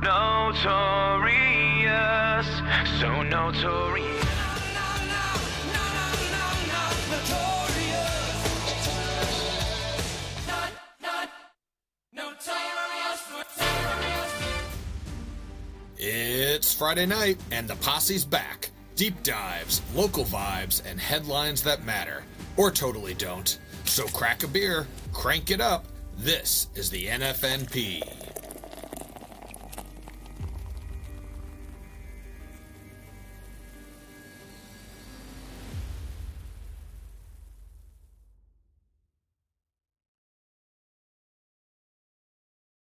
Notorious, so notorious. It's Friday night, and the posse's back. Deep dives, local vibes, and headlines that matter, or totally don't. So crack a beer, crank it up. This is the NFNP.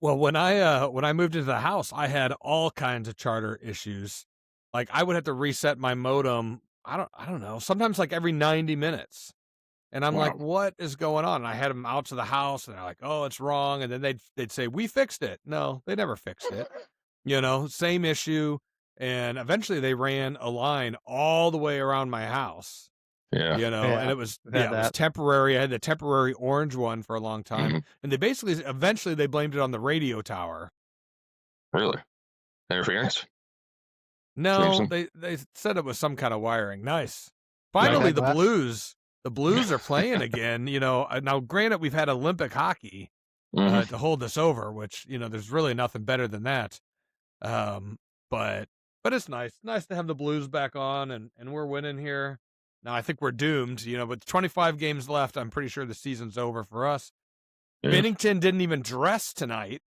Well, when I moved into the house, I had all kinds of charter issues. Like I would have to reset my modem. I don't know. Sometimes like every 90 minutes. And I'm like, what is going on? And I had them out to the house, and they're like, oh, it's wrong. And then they'd say, we fixed it. No, they never fixed it. Same issue. And eventually they ran a line all the way around my house. And it was temporary. I had the temporary orange one for a long time. And eventually they blamed it on the radio tower. Really? Interference? No, they said it was some kind of wiring. Nice. Finally, the Blues are playing again. Now granted, we've had Olympic hockey to hold us over, which, there's really nothing better than that. But it's nice to have the Blues back on, and we're winning here. Now, I think we're doomed, with 25 games left. I'm pretty sure the season's over for us. Yeah. Binnington didn't even dress tonight,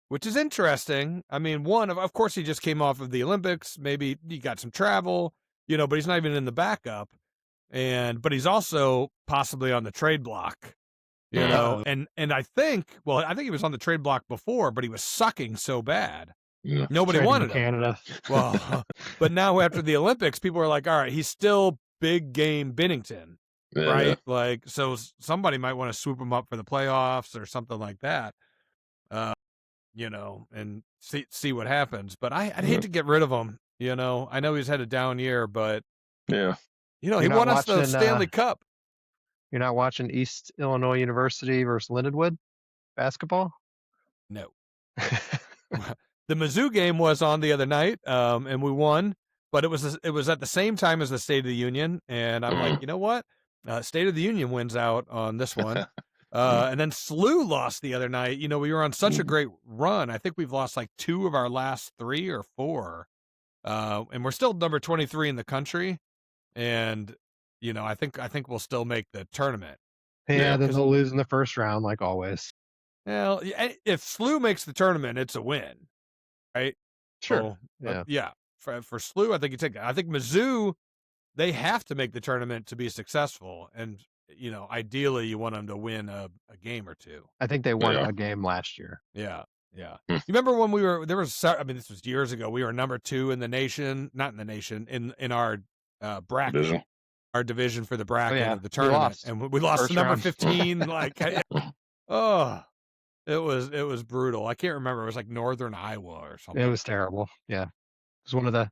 which is interesting. I mean, of course, he just came off of the Olympics. Maybe he got some travel, but he's not even in the backup. But he's also possibly on the trade block, and I think he was on the trade block before, but he was sucking so bad. Yeah. Nobody wanted him. Canada. Well, but now after the Olympics, people are like, all right, he's still big game Binnington, right? Yeah. Like, so somebody might want to swoop him up for the playoffs or something like that, and see what happens. But I'd hate to get rid of him. I know he's had a down year, but yeah, he won us the Stanley Cup. You're not watching East Illinois University versus Lindenwood basketball? No. The Mizzou game was on the other night, and we won. But it was at the same time as the State of the Union, and I'm like, you know what? State of the Union wins out on this one. And then SLU lost the other night. We were on such a great run. I think we've lost like 2 of our last 3 or 4. And we're still number 23 in the country. And, I think we'll still make the tournament. Yeah, then they'll lose in the first round, like always. Well, if SLU makes the tournament, it's a win, right? Sure. So, yeah. For SLU, I think you take that. I think Mizzou, they have to make the tournament to be successful. And, ideally you want them to win a game or 2. I think they won a game last year. Yeah. Yeah. You remember when this was years ago, we were number 2 in the nation, not in the nation, in our bracket, our division for the bracket of the tournament. And we lost to number 15. Like, it was brutal. I can't remember. It was like Northern Iowa or something. It was terrible. Yeah. It was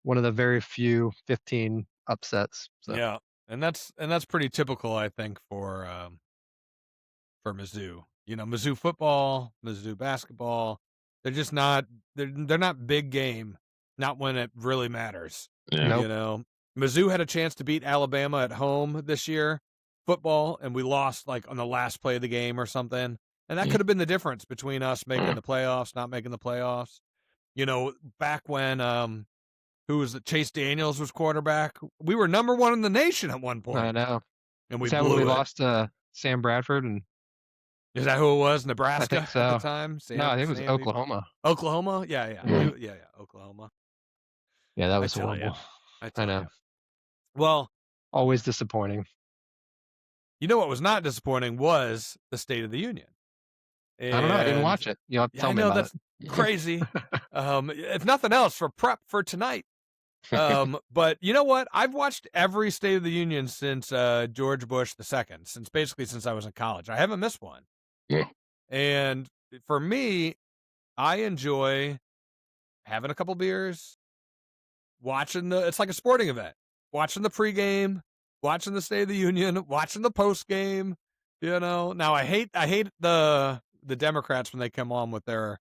one of the very few 15 upsets. So. Yeah, and that's pretty typical, I think, for Mizzou. Mizzou football, Mizzou basketball. They're just not. They're not big game. Not when it really matters. Yeah. Nope. Mizzou had a chance to beat Alabama at home this year, football, and we lost like on the last play of the game or something. And that could have been the difference between us making the playoffs, not making the playoffs. Back when who was it? Chase Daniels was quarterback. We were number 1 in the nation at one point. I know. And we lost to Sam Bradford. And is that who it was? Nebraska I think so. at the time? No, I think it was Oklahoma. Oklahoma? Yeah. Oklahoma. Yeah, that was horrible. I know. Well, always disappointing. What was not disappointing was the State of the Union. I don't know. I didn't watch it. You have to tell me about that's crazy. If nothing else, for prep for tonight. But you know what? I've watched every State of the Union since George Bush II, since I was in college. I haven't missed one. Yeah. And for me, I enjoy having a couple beers, watching it's like a sporting event, watching the pregame, watching the State of the Union, watching the postgame. Now I hate the Democrats when they come on with their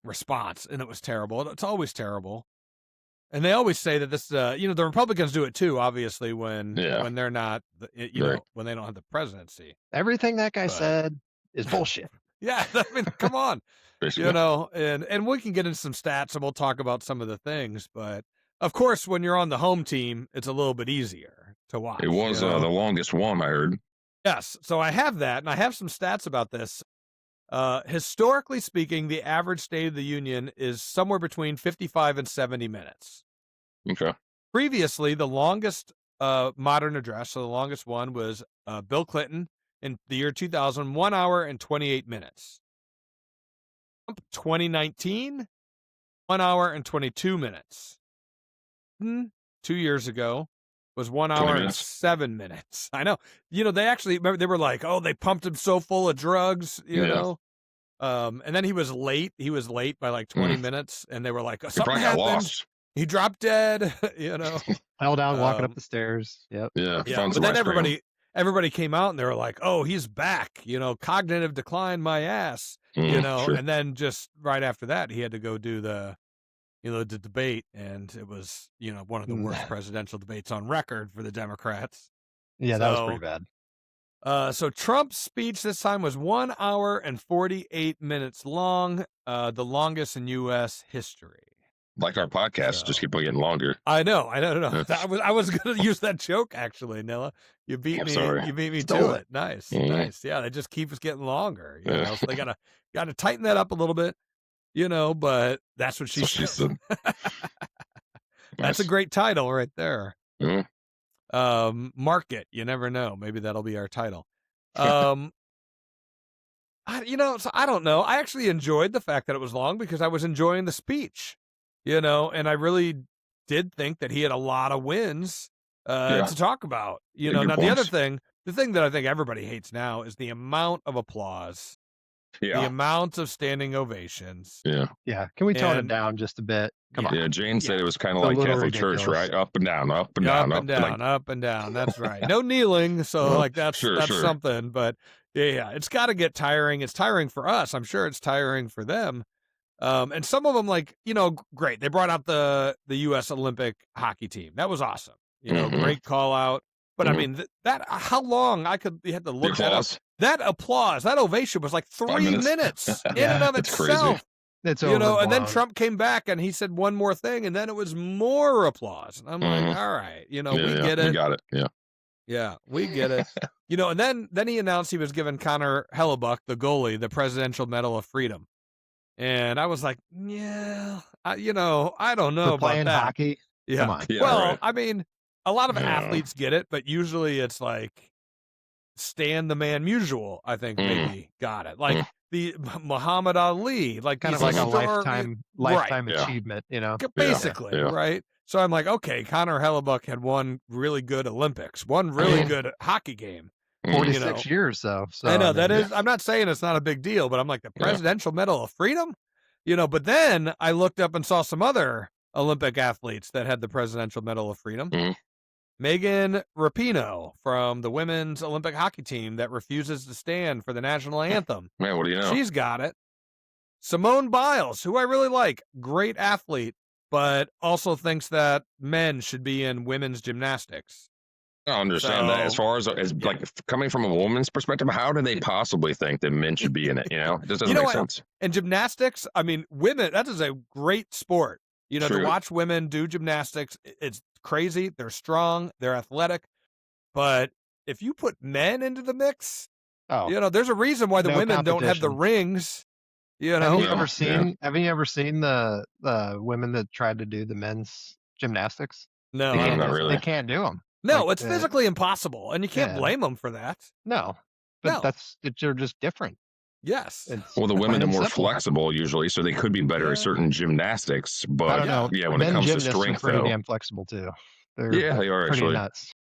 response, and it was terrible. It's always terrible. And they always say that this, the Republicans do it too, obviously, when they're not, when they don't have the presidency. Everything that guy said is bullshit. Yeah, I mean, come on, and we can get into some stats and we'll talk about some of the things, but of course, when you're on the home team, it's a little bit easier to watch. It was the longest one, I heard. Yes, so I have that, and I have some stats about this. Historically speaking, the average State of the Union is somewhere between 55 and 70 minutes. Okay. Previously, the longest modern address, so the longest one was Bill Clinton in the year 2000, 1 hour and 28 minutes. 2019, 1 hour and 22 minutes. 2 years ago was 1 hour and 7 minutes. I know. They actually, they were like, oh, they pumped him so full of drugs, you know. And then he was late. He was late by like 20 minutes, and they were like, something happened. Lost. He dropped dead, Fell down walking up the stairs. Yep. Yeah. But then everybody came out and they were like, oh, he's back. Cognitive decline, my ass. Sure. And then just right after that, he had to go do the debate, and it was, one of the worst presidential debates on record for the Democrats. Yeah, that was pretty bad. So Trump's speech this time was 1 hour and 48 minutes long, the longest in U.S. history. Like our podcast, just keep getting longer. I know. I was going to use that joke actually, Nilla. You beat me. Sorry. You beat me to it. Nice. Yeah, it just keeps getting longer. So they gotta tighten that up a little bit. But that's what she said. That's a great title right there. Mark it. You never know. Maybe that'll be our title. So I don't know. I actually enjoyed the fact that it was long because I was enjoying the speech, and I really did think that he had a lot of wins to talk about. Now the thing that I think everybody hates now is the amount of applause. The amount of standing ovations. Yeah. Can we tone it down just a bit? Come on. Yeah, Jane said it was kind of like Catholic Church, right? Up and down, up and down, up and down. That's right. No kneeling, so that's something. But yeah, it's got to get tiring. It's tiring for us. I'm sure it's tiring for them. And some of them, great. They brought out the U.S. Olympic hockey team. That was awesome. Great call out. But I mean, how long you had to look that up. That applause, that ovation was like 3 minutes in and of itself. It's and then Trump came back and he said one more thing, and then it was more applause. And I'm like, all right, we get it. We got it. Yeah, we get it. And then he announced he was giving Connor Hellebuck, the goalie, the Presidential Medal of Freedom. And I was like, I don't know about playing that. Hockey. Yeah. Come on. Yeah, well, right. I mean, a lot of athletes get it, but usually it's like Stan the Man Musial, I think maybe got it. Like the Muhammad Ali, like kind of like a lifetime achievement, Basically, right? So I'm like, okay, Connor Hellebuck had one really good Olympics, one really good hockey game. 46 years, though. So I know that is. I'm not saying it's not a big deal, but I'm like the Presidential Medal of Freedom, But then I looked up and saw some other Olympic athletes that had the Presidential Medal of Freedom. Megan Rapinoe from the women's Olympic hockey team that refuses to stand for the national anthem. Man, what do you know? She's got it. Simone Biles, who I really like, great athlete, but also thinks that men should be in women's gymnastics. I understand that. As far as like coming from a woman's perspective, how do they possibly think that men should be in it? It just doesn't make sense. And gymnastics, I mean, women, that is a great sport. To watch women do gymnastics, it's crazy. They're strong, they're athletic. But if you put men into the mix, there's a reason why the women don't have the rings. Have you ever seen the women that tried to do the men's gymnastics? No, not really. They can't do them. No, it's physically impossible, and you can't blame them for that. No, but they're just different. Yes. The women are more flexible usually, so they could be better at certain gymnastics. But I don't know. Yeah, when it comes to strength, are pretty damn flexible too. They are pretty actually nuts.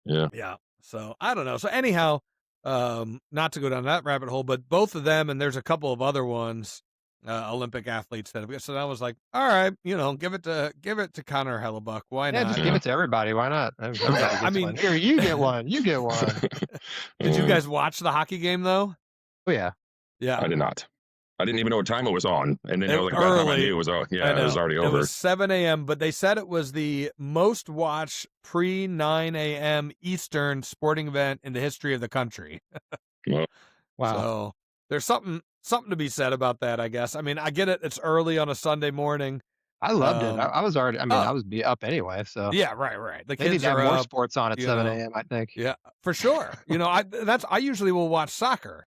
Yeah. So I don't know. So anyhow, not to go down that rabbit hole, but both of them, and there's a couple of other ones, Olympic athletes that have. So I was like, all right, give it to Connor Hellebuck. Why not? Just give it to everybody. Why not? I mean, one. Here, you get one. You get one. Did you guys watch the hockey game though? Oh yeah. Yeah, I did not. I didn't even know what time it was on, and then It, by the time I early. knew it was, it was already over. It was 7 a.m., but they said it was the most watched pre 9 a.m. Eastern sporting event in the history of the country. Well, Wow. So there's something to be said about that, I guess. I mean, I get it. It's early on a Sunday morning. I loved it. I was already. I mean, I was up anyway. So yeah, right. The they need kids to have are more up, sports on at 7 a.m. I think. Yeah, for sure. I usually will watch soccer.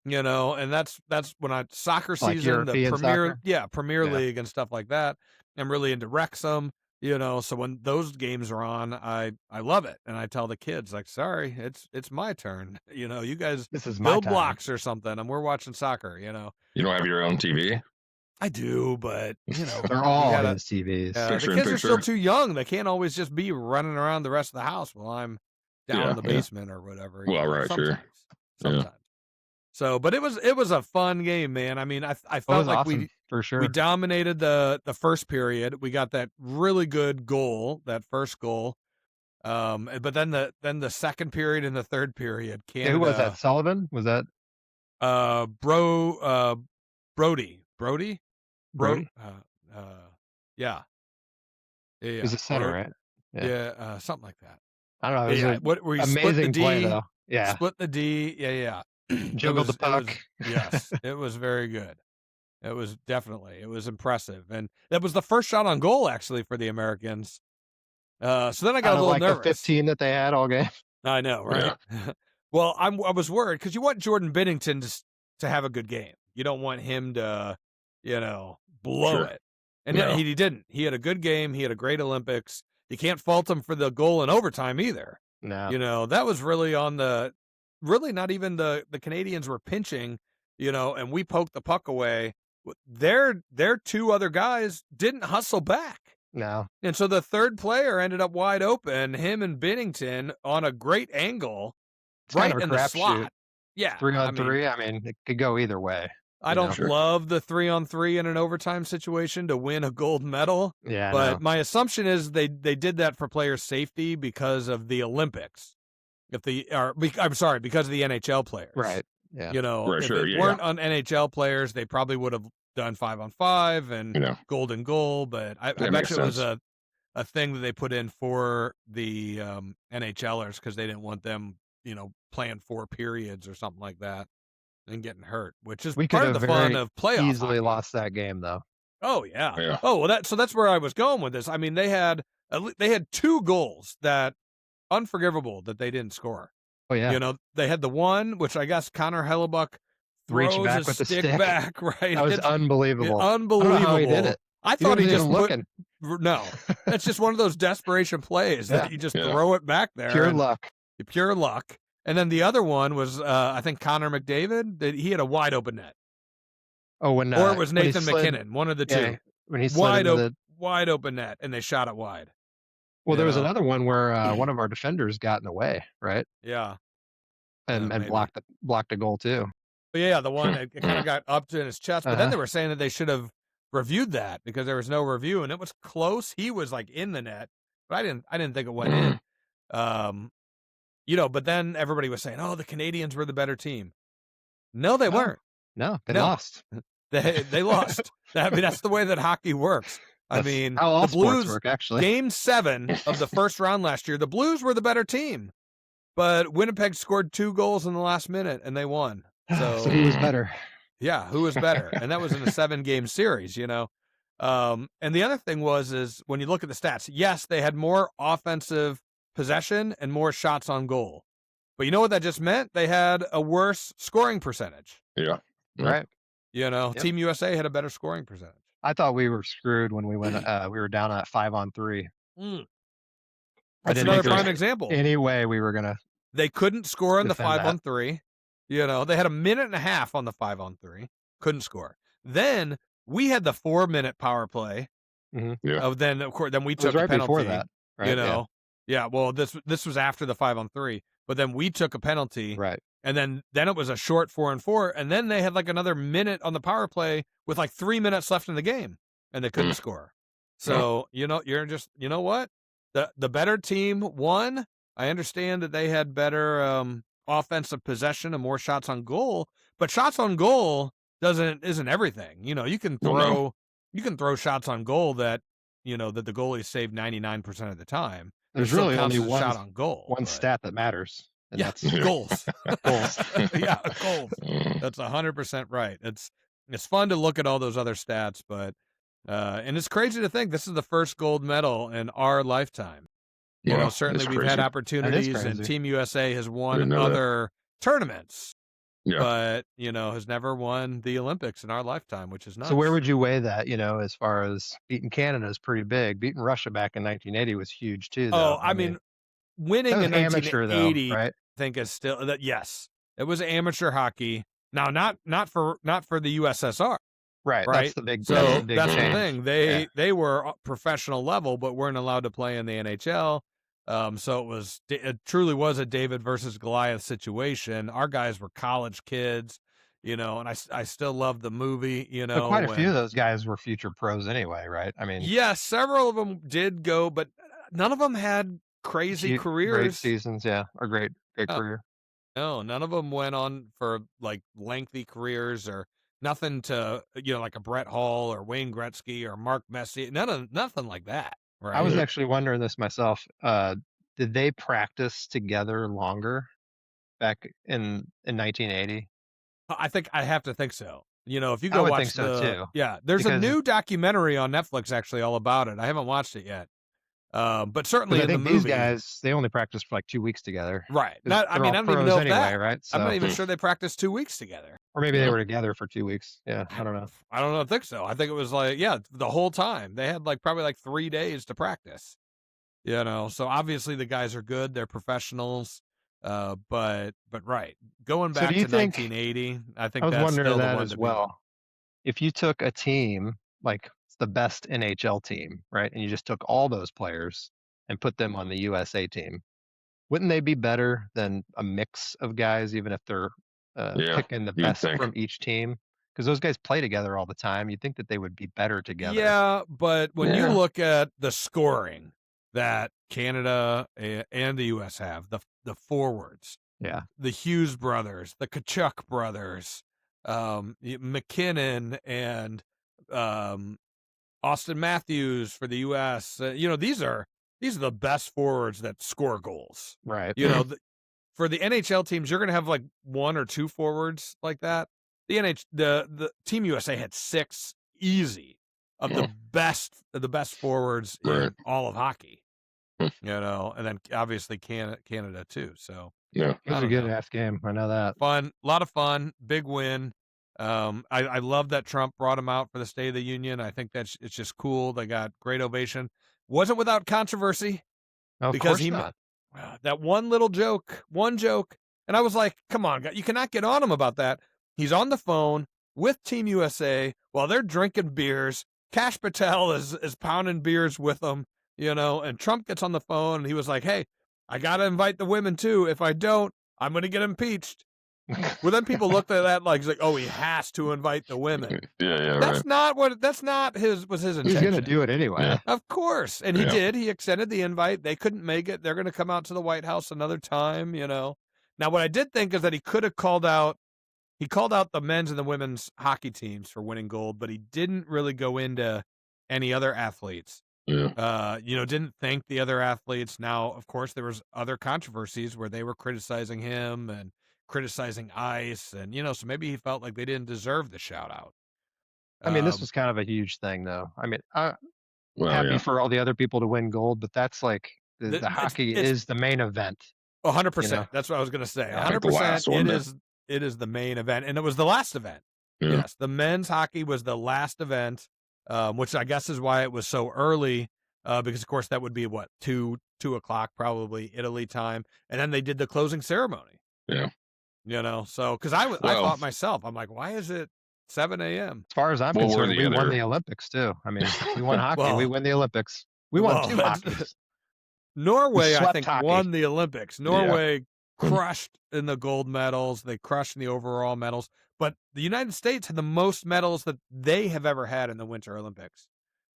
And that's when soccer season, the Premier League and stuff like that. I'm really into Wrexham, so when those games are on, I love it. And I tell the kids, like, sorry, it's my turn. You guys this is build blocks or something, and we're watching soccer, You don't have your own TV? I do, but they're all on TVs. the kids are still too young. They can't always just be running around the rest of the house while I'm down in the basement or whatever. Well, right, sometimes. Yeah. So, but it was a fun game, man. I mean, I felt like awesome, for sure. we dominated the first period. We got that really good goal, that first goal. But then the second period and the third period, Canada. Who was that? Sullivan? Was that? Brody. Yeah. He's a center, right? Yeah, something like that. I don't know. It was where you amazing split the D, play, though. Yeah. Split the D. Yeah. Juggled the puck. Yes, it was very good. It was impressive. And that was the first shot on goal, actually, for the Americans. So then I got a little nervous. The 15 that they had all game. I know, right? Yeah. Well, I was worried because you want Jordan Binnington to have a good game. You don't want him to, blow it. And he didn't. He had a good game. He had a great Olympics. You can't fault him for the goal in overtime either. No. That was really really not even the Canadians were pinching, and we poked the puck away. Their two other guys didn't hustle back. No. And so the third player ended up wide open, him and Binnington on a great angle, right in the slot. Shoot. Yeah. 3-on-3. I mean, it could go either way. I don't love the 3-on-3 in an overtime situation to win a gold medal. Yeah. But my assumption is they did that for player safety because of the Olympics. Because of the NHL players. Right. Yeah. If it weren't on NHL players, they probably would have done 5-on-5 and golden goal. But I bet it was a thing that they put in for the NHLers because they didn't want them, playing 4 periods or something like that and getting hurt, which is part of the fun of playoffs. Easily lost that game though. Oh yeah. Oh well, that's where I was going with this. I mean, they had 2 goals that unforgivable that they didn't score. Oh yeah. They had the one, which I guess Connor Hellebuck throws back a stick back, right? That was unbelievable. Unbelievable. I don't know how he did it. I thought he just looking. No, it's just one of those desperation plays that you just throw it back there. Pure luck. And then the other one was, I think Connor McDavid. He had a wide open net. Oh, or it was Nathan McKinnon, one of the two. When he slid wide open net, and they shot it wide. Well, there was another one where one of our defenders got in the way, right? Yeah, and blocked a goal too. But yeah, the one it kind of got up to his chest. But then they were saying that they should have reviewed that because there was no review, and it was close. He was like in the net, but I didn't think it went in. But then everybody was saying, "Oh, the Canadians were the better team." No, they weren't. No, they lost. They lost. I mean, that's the way that hockey works. I mean, how all the Blues sports work, actually. Game 7 of the first round last year, the Blues were the better team, but Winnipeg scored 2 goals in the last minute and they won. So who was better? Yeah, who was better? And that was in a 7-game series, And the other thing is when you look at the stats, yes, they had more offensive possession and more shots on goal. But you know what that just meant? They had a worse scoring percentage. Yeah. Right. Team USA had a better scoring percentage. I thought we were screwed when we went. We were down at 5-on-3. That's another prime example. Any way we were gonna. They couldn't score on the 5-on-3. They had a minute and a half on the 5-on-3. Couldn't score. Then we had the 4-minute power play. Mm-hmm. Yeah. Then of course, we took a penalty. Before that. Right? Yeah. Well, this was after the 5-on-3, but then we took a penalty. Right. And then it was a short 4-on-4, and then they had like another minute on the power play with like 3 minutes left in the game, and they couldn't score. So you're just what the better team won. I understand that they had better offensive possession and more shots on goal, but shots on goal isn't everything. You know, you can throw shots on goal that, you know, that the goalie saved 99% of the time. There's really only one shot on goal. One stat that matters. And that's goals. Goals. Yeah, goals. That's 100% right. It's fun to look at all those other stats, but and it's crazy to think this is the first gold medal in our lifetime. You know, certainly we've had opportunities, and Team USA has won other tournaments, but, you know, has never won the Olympics in our lifetime, which is nice. So where would you weigh that, you know, as far as beating Canada is pretty big. Beating Russia back in 1980 was huge too, though. Oh, I mean winning in 1980, right? I think is still that. Yes, it was amateur hockey. Now, not for the USSR. Right. That's the big. So that's the thing. They were professional level, but weren't allowed to play in the NHL. So it truly was a David versus Goliath situation. Our guys were college kids, you know, and I still love the movie, you know. But quite a few of those guys were future pros anyway, right? I mean, yeah, several of them did go, but none of them had crazy careers. Great seasons, or great career. No, none of them went on for like lengthy careers or nothing to, you know, like a Brett Hall or Wayne Gretzky or Mark Messier. Nothing like that. Right. I was actually wondering this myself. Did they practice together longer back in 1980? I think I have to think so. You know, if you go watch think so too. Yeah, there's a new documentary on Netflix actually all about it. I haven't watched it yet. But certainly I think in the movie, these guys, they only practiced for like 2 weeks together. Right. I mean, I don't even know anyway, right? So. I'm not even sure they practiced 2 weeks together. Or maybe they were together for 2 weeks. Yeah, I don't know. I think so. I think it was like, the whole time. They had like probably like 3 days to practice. You know, so obviously the guys are good. They're professionals. But right. Going back to 1980, I think I was that's wondering still that the one as well. If you took a team like the best NHL team, right, and you just took all those players and put them on the USA team, wouldn't they be better than a mix of guys, even if they're picking the best from each team? Because those guys play together all the time. You'd think that they would be better together. Yeah, but when you look at the scoring that Canada and the U.S. have, the forwards, the Hughes brothers, the Kachuk brothers, McKinnon and Austin Matthews for the U.S., you know, these are the best forwards that score goals. Right. You know, for the NHL teams, you're going to have like 1 or 2 forwards like that. The Team USA had 6 easy of the best forwards in all of hockey. You know, and then obviously Canada too. So it was a good ass game. I know that. Fun, a lot of fun, big win. I love that Trump brought him out for the State of the Union. I think it's just cool. They got great ovation. Wasn't without controversy. Because he not. That one joke, and I was like, come on, you cannot get on him about that. He's on the phone with Team USA while they're drinking beers. Kash Patel is pounding beers with them, you know, and Trump gets on the phone and he was like, hey, I got to invite the women too. If I don't, I'm going to get impeached. Well, then people looked at that like, oh, he has to invite the women. That's not his intention. He's going to do it anyway. Yeah. Of course. And he did. He extended the invite. They couldn't make it. They're going to come out to the White House another time, you know. Now, what I did think is that he could have called out the men's and the women's hockey teams for winning gold, but he didn't really go into any other athletes. Yeah. You know, didn't thank the other athletes. Now, of course, there was other controversies where they were criticizing him and criticizing ICE, and you know, so maybe he felt like they didn't deserve the shout out. I mean, this was kind of a huge thing, though. I mean, I'm happy for all the other people to win gold, but that's like the hockey is the main event. 100%. You know? That's what I was going to say. 100%. It is the main event, and it was the last event. Yeah. Yes, the men's hockey was the last event, which I guess is why it was so early. Because of course that would be what 2 o'clock probably Italy time, and then they did the closing ceremony. Yeah. You know, so because I thought myself, I'm like, why is it 7 a.m.? As far as I'm concerned, we won the Olympics too. I mean, we won hockey, we win the Olympics. We won 2 hockeys. Norway, I think, won the Olympics. Norway crushed in the gold medals. They crushed in the overall medals. But the United States had the most medals that they have ever had in the Winter Olympics.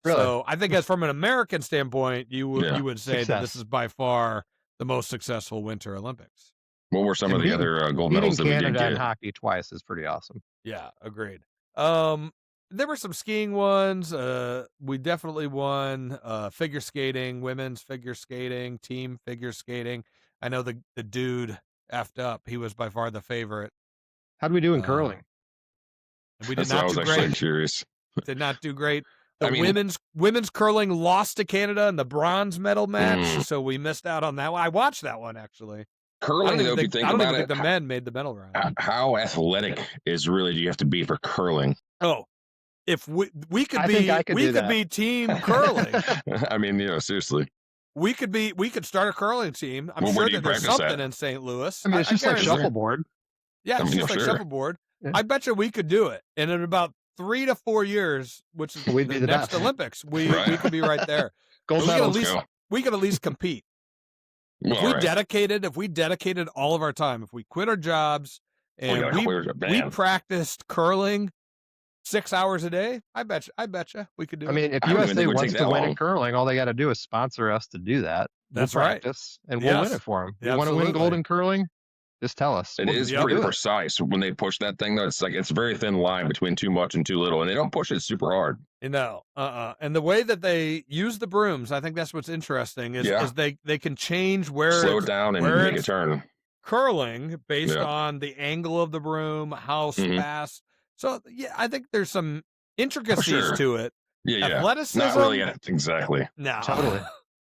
Really? So I think as from an American standpoint, you would say that this is by far the most successful Winter Olympics. What were some of the other gold medals that we did Canada get? in hockey twice is pretty awesome. Yeah, agreed. There were some skiing ones. We definitely won figure skating, women's figure skating, team figure skating. I know the dude effed up. He was by far the favorite. How do we do in curling? We did not do great. Actually curious. Did not do great. The women's curling lost to Canada in the bronze medal match, so we missed out on that one. I watched that one actually. Curling, though, if you think about it, I don't think the men made the medal round. How athletic do you have to be for curling? Oh, if we could be team curling. I mean, seriously. We could start a curling team. I'm sure that there's something in St. Louis. I mean, it's just like shuffleboard. Yeah, it's just like shuffleboard. Yeah. I bet you we could do it. And in about 3 to 4 years, which is the next Olympics, we could be right there. Gold medal. We could at least compete. If we dedicated all of our time, if we quit our jobs and we practiced curling 6 hours a day, I bet you we could do it. I mean, if USA wants to win in curling, all they got to do is sponsor us to do that. That's we'll practice, and we'll win it for them. You want to win gold in curling? Just tell us. It is pretty precise when they push that thing, though. It's like it's a very thin line between too much and too little, and they don't push it super hard. No, and the way that they use the brooms, I think that's what's interesting. Is they can change where slow it down and make a turn. Curling based on the angle of the broom, how fast. So I think there's some intricacies to it. Yeah, athleticism. Not really exactly. No, totally.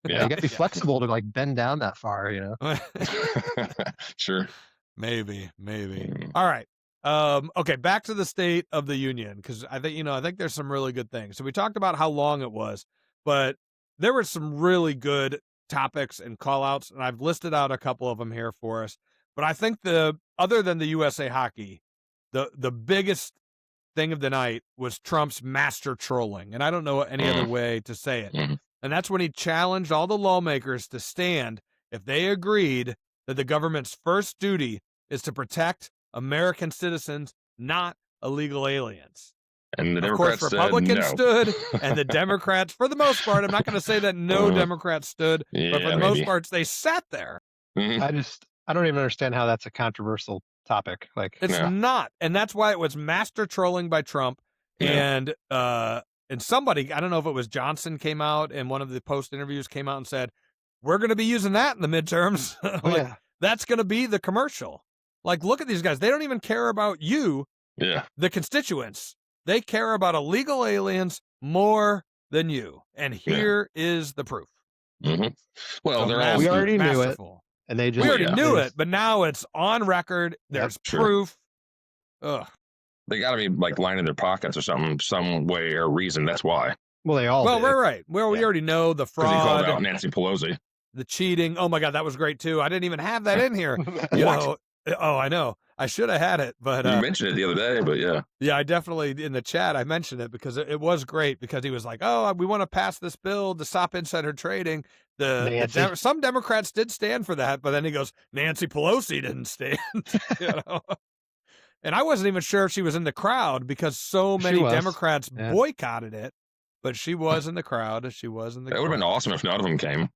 Yeah, you got to be flexible to bend down that far, Sure. Maybe. All right. Okay, back to the State of the Union, because I think there's some really good things. So we talked about how long it was, but there were some really good topics and call outs, and I've listed out a couple of them here for us. But I think other than the USA Hockey, the biggest thing of the night was Trump's master trolling. And I don't know any other way to say it. And that's when he challenged all the lawmakers to stand if they agreed that the government's first duty is to protect American citizens, not illegal aliens. And the Democrats, of course, Republicans stood, and the Democrats, for the most part, I'm not going to say that no Democrats stood, but for the most part, they sat there. I don't even understand how that's a controversial topic. It's not, and that's why it was master trolling by Trump, and somebody, I don't know if it was Johnson, came out and one of the post interviews came out and said, "We're going to be using that in the midterms." That's going to be the commercial. Look at these guys; they don't even care about you, the constituents. They care about illegal aliens more than you, and here is the proof. Well, we already knew it. And we already knew it, but now it's on record. There's proof. Ugh. They got to be lining their pockets or something, some way or reason. That's why. Well, they all. Well, we're right. Well, we already know the fraud. He called out Nancy Pelosi. The cheating. Oh my God, that was great too. I didn't even have that in here. Oh, I know. I should have had it, but you mentioned it the other day. But yeah, I definitely in the chat I mentioned it because it was great because he was like, "Oh, we want to pass this bill to stop insider trading." Some Democrats did stand for that, but then he goes, Nancy Pelosi didn't stand. And I wasn't even sure if she was in the crowd because so many Democrats boycotted it, but she was in the crowd. That would have been awesome if none of them came.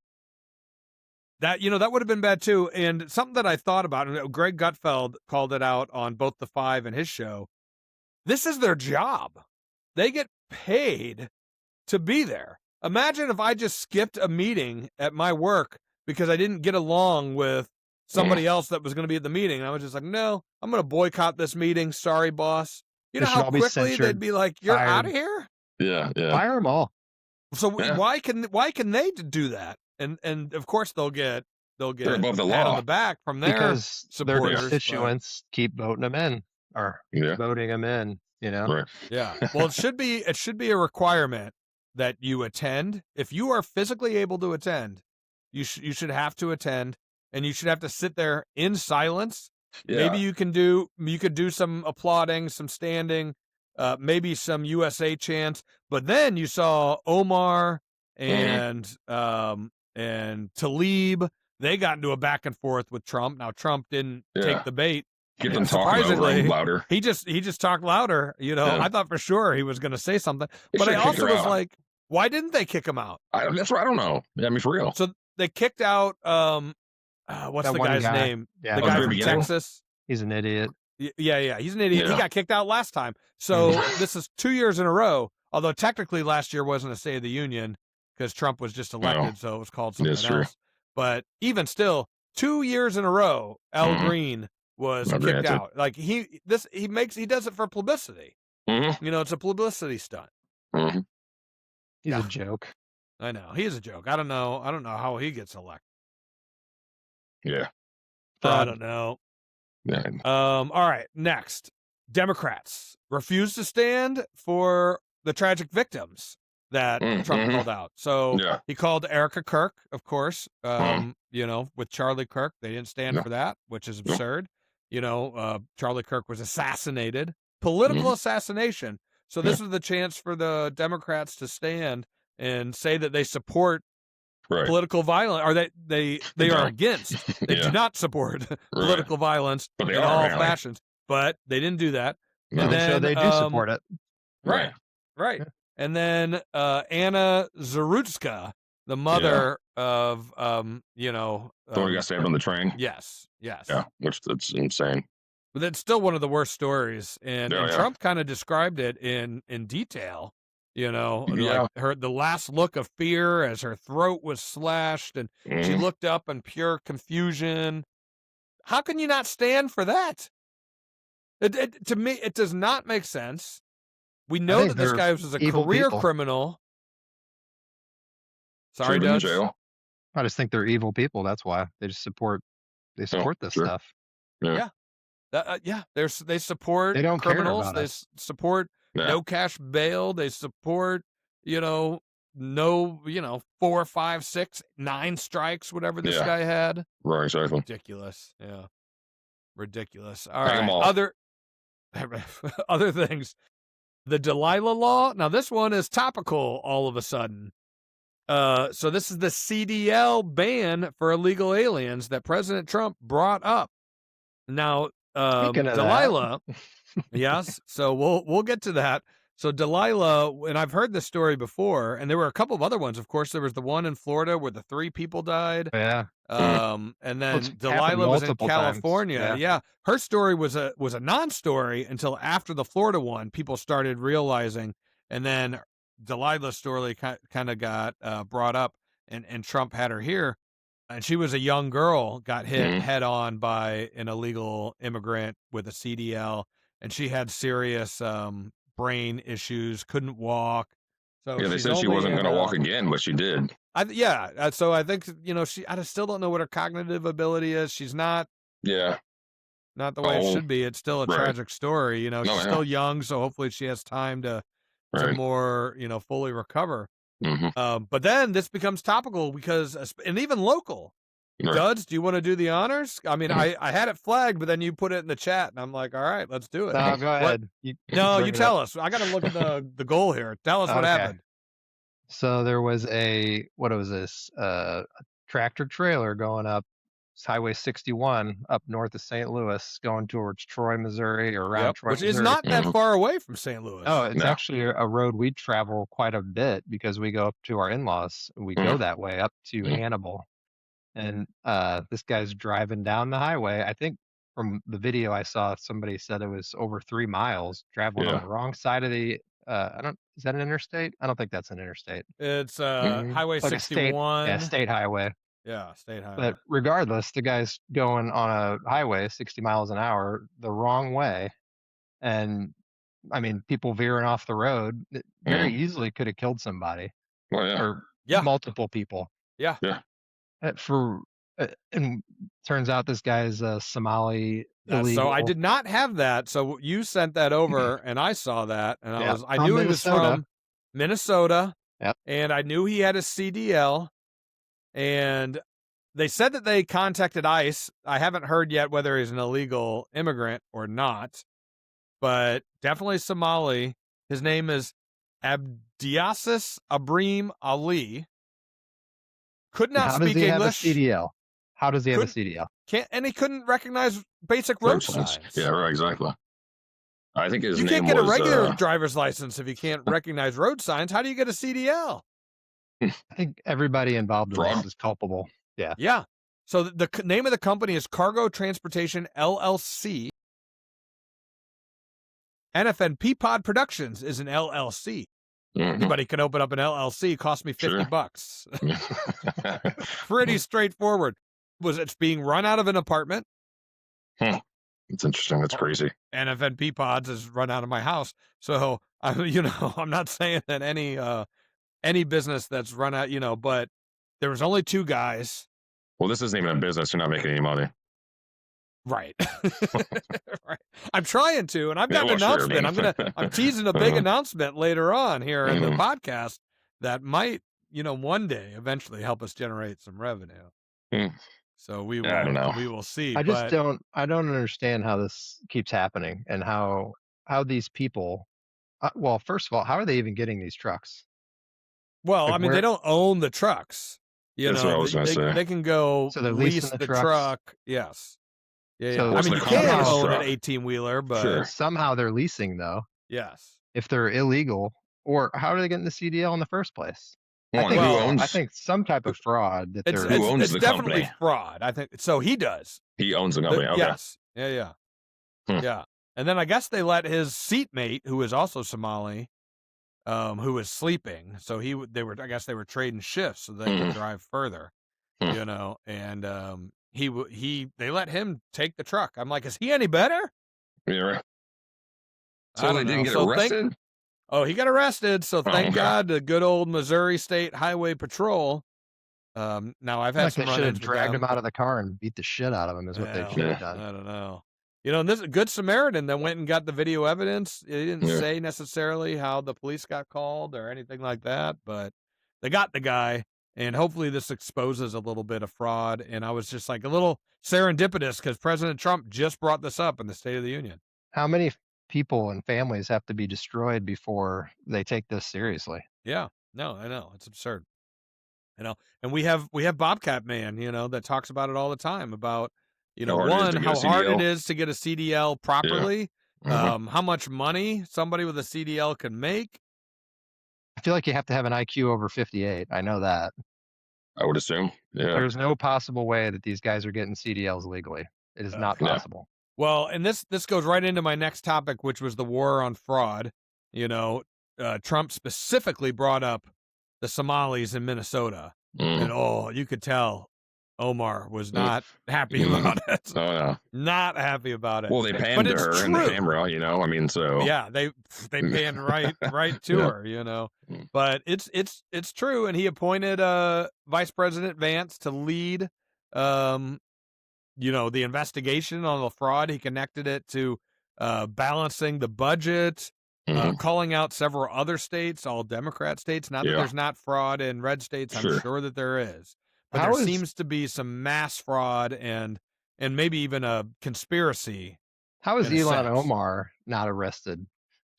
That would have been bad too. And something that I thought about, and Greg Gutfeld called it out on both the 5 and his show. This is their job. They get paid to be there. Imagine if I just skipped a meeting at my work because I didn't get along with somebody else that was going to be at the meeting. And I was just like, no, I'm going to boycott this meeting. Sorry, boss. You know how quickly they'd be like, you're out of here? Yeah. Fire them all. So why can they do that? And of course they'll get above the pat law on the back from their supporters. Their constituents keep voting them in or voting them in. Right. Yeah. Well, it should be a requirement that you attend. If you are physically able to attend, you should have to attend, and you should have to sit there in silence. Yeah. Maybe you could do some applauding, some standing, maybe some USA chants. But then you saw Omar and Talib. They got into a back and forth with Trump. Now Trump didn't take the bait. Get them talking over him louder. He just talked louder. I thought for sure he was going to say something, but I also was like, why didn't they kick him out? That's what I don't know. I mean, for real. So they kicked out. What's the guy's name? Yeah. The guy from Texas. He's an idiot. Yeah. He's an idiot. Yeah. He got kicked out last time. So this is 2 years in a row. Although technically last year wasn't a State of the Union because Trump was just elected, so it was called something else. But even still, 2 years in a row, Al Green was kicked out. Like he does it for publicity. It's a publicity stunt. He's a joke. I know. He's a joke. I don't know how he gets elected. Yeah. I don't know. Yeah. All right. Next, Democrats refuse to stand for the tragic victims that Trump called out. So he called Erica Kirk, of course. With Charlie Kirk, they didn't stand for that, which is absurd. Charlie Kirk was assassinated, political assassination. So this was the chance for the Democrats to stand and say that they support political violence, or they are against. They do not support political violence in all fashions. But they didn't do that. And then, so they do support it. Right. And then Anna Zarutska, the mother of the one who got stabbed on the train. Yes. Yeah, which that's insane. But that's still one of the worst stories, and Trump kind of described it in detail. Like the last look of fear as her throat was slashed, and she looked up in pure confusion. How can you not stand for that? To me, it does not make sense. We know that this guy was a career criminal. Sorry, Dutch. I just think they're evil people. That's why they just support. They support this stuff. Yeah. They support criminals. They support no cash bail. They support, no, 4, 5, 6, 9 strikes, whatever this guy had. Right, exactly. Ridiculous. Yeah. Ridiculous. All right. Other things. The Delilah Law. Now, this one is topical all of a sudden. So this is the CDL ban for illegal aliens that President Trump brought up. Now, Delilah, yes. So we'll get to that. So Delilah, and I've heard this story before, and there were a couple of other ones. Of course, there was the one in Florida where the 3 people died. Yeah. And then Delilah was in California. Yeah. Her story was a non-story until after the Florida one. People started realizing, and then Delilah's story kind of got brought up, and Trump had her here. And she was a young girl, got hit head on by an illegal immigrant with a CDL, and she had serious brain issues, couldn't walk. So they said she wasn't going to walk again, but she did. So I think I still don't know what her cognitive ability is. She's not. Yeah. Not the way it should be. It's still a tragic story. She's still young, so hopefully she has time to more fully recover. But then this becomes topical because, and even local. Duds, do you want to do the honors? I mean, I had it flagged, but then you put it in the chat, and I'm like, all right, let's do it. No, go ahead. You tell us. I got to look at the goal here. Tell us what happened. So there was a tractor trailer going up Highway 61 up north of St. Louis, going towards Troy, Missouri, or around Troy, which is not that far away from St. Louis. Oh, it's actually a road we travel quite a bit because we go up to our in-laws. We go that way up to Hannibal. And this guy's driving down the highway. I think from the video I saw, somebody said it was over 3 miles traveling on the wrong side of the. Is that an interstate? I don't think that's an interstate. It's Highway 61. State highway. Yeah, state highway. But regardless, the guy's going on a highway 60 miles an hour the wrong way. And I mean, people veering off the road very easily could have killed somebody. Or multiple people. Yeah. And turns out this guy's a Somali illegal. So I did not have that. So you sent that over, and I saw that, and I knew he was from Minnesota, and I knew he had a CDL, and they said that they contacted ICE. I haven't heard yet whether he's an illegal immigrant or not, but definitely Somali. His name is Abdiasis Abrim Ali. Could not speak English. How does he have a CDL? And he couldn't recognize basic road signs. Yeah, right, exactly. I think his name was... You can't get a regular driver's license if you can't recognize road signs. How do you get a CDL? I think everybody involved in this is culpable. Yeah. Yeah. So the name of the company is Cargo Transportation LLC. NFNP Pod Productions is an LLC. Anybody can open up an LLC. Cost me $50. Pretty straightforward. It's being run out of an apartment. It's interesting. That's crazy. NFNP Pods is run out of my house. So I'm not saying that any business that's run out, but there was only 2 guys. Well, this isn't even a business. You're not making any money. Right. Right. I'm trying to, and I've got an announcement. I'm teasing a big announcement later on here in the podcast that might, one day eventually help us generate some revenue. So we will, I don't know. We will see. I don't understand how this keeps happening and how these people, well, first of all, how are they even getting these trucks? Well, I mean, they don't own the trucks. That's what I was going to say. They can go lease the truck. Yes. Yeah. So, I mean, you can own an 18-wheeler, but somehow they're leasing, though. Yes. If they're illegal, or how are they getting the CDL in the first place? I think some type of fraud. Who owns the definitely company? Fraud. I think so. He does. He owns the company. Okay. Yes. Yeah. Yeah. And then I guess they let his seatmate, who is also Somali, who was sleeping. So they were trading shifts so they could drive further. And they let him take the truck. I'm like, is he any better? Yeah, right. So they didn't get arrested? He got arrested. So thank God the good old Missouri State Highway Patrol. Now I've had some run-ins. They should have dragged him out of the car and beat the shit out of him is what they should have done. I don't know. And this Good Samaritan that went and got the video evidence. It didn't say necessarily how the police got called or anything like that, but they got the guy. And hopefully this exposes a little bit of fraud. And I was just like a little serendipitous because President Trump just brought this up in the State of the Union. How many people and families have to be destroyed before they take this seriously? Yeah, no, I know. It's absurd. And we have Bobcat Man, that talks about it all the time about, how hard it is to get a CDL properly, how much money somebody with a CDL can make. I feel like you have to have an IQ over 58. I know that. I would assume. Yeah. There's no possible way that these guys are getting CDLs legally. It is not possible. Well, and this goes right into my next topic, which was the war on fraud. Trump specifically brought up the Somalis in Minnesota. And you could tell Omar was not happy about it. Oh, no. Not happy about it. Well, they panned to her in the camera, I mean, so. Yeah, they panned right to her, But it's true. And he appointed Vice President Vance to lead, the investigation on the fraud. He connected it to balancing the budget, calling out several other states, all Democrat states. Not that there's not fraud in red states. I'm sure that there is. But there seems to be some mass fraud and maybe even a conspiracy. How is Ilhan Omar not arrested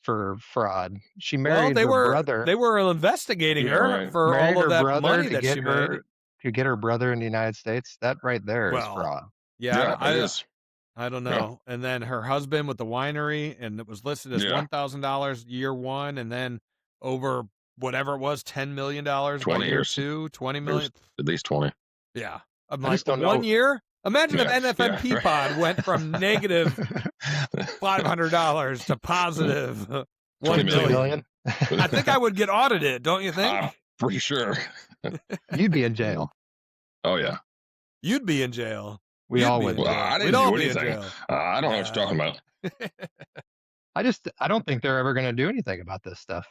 for fraud? She married her brother. They were investigating her for all of that money that she made. To get her brother in the United States, that right there is fraud. Yeah, I don't know. Yeah. And then her husband with the winery, and it was listed as $1,000 year one, and then over whatever it was, $10 million 20 year two, 20 million. At least 20. Yeah. I'm like, 1 year? Imagine if NFNP Pod went from negative $500 to positive $1 million. I think I would get audited, don't you think? Pretty sure. You'd be in jail. Oh, yeah. You'd be in jail. We all would. Well, I didn't do anything. I don't know what you're talking about. I don't think they're ever going to do anything about this stuff.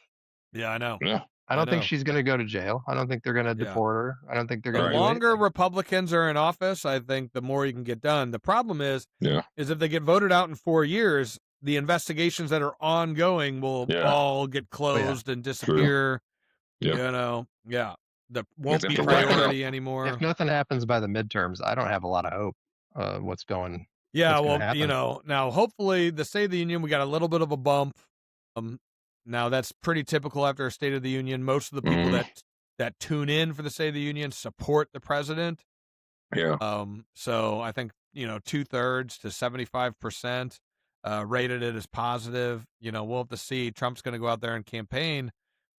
Yeah, I know. Yeah. I don't think she's going to go to jail. I don't think they're going to deport her. I don't think they're going to. The longer Republicans are in office, I think the more you can get done. The problem is if they get voted out in 4 years, the investigations that are ongoing will all get closed and disappear. That won't be priority anymore. If nothing happens by the midterms, I don't have a lot of hope. What's going? Yeah, well, now hopefully the State of the Union, we got a little bit of a bump. Now that's pretty typical after a State of the Union. Most of the people that tune in for the State of the Union support the president. Yeah. So I think 2/3 to 75% rated it as positive. We'll have to see. Trump's going to go out there and campaign.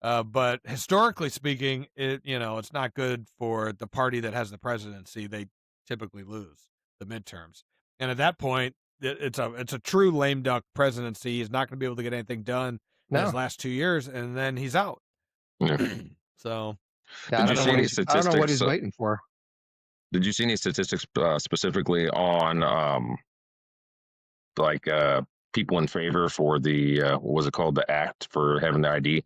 But historically speaking, it's not good for the party that has the presidency. They typically lose the midterms. And at that point, it's a true lame duck presidency. He's not going to be able to get anything done in his last 2 years, and then he's out. Yeah. So, did you see any statistics? I don't know what he's waiting for. Did you see any statistics specifically on people in favor for the what was it called, the act for having the ID?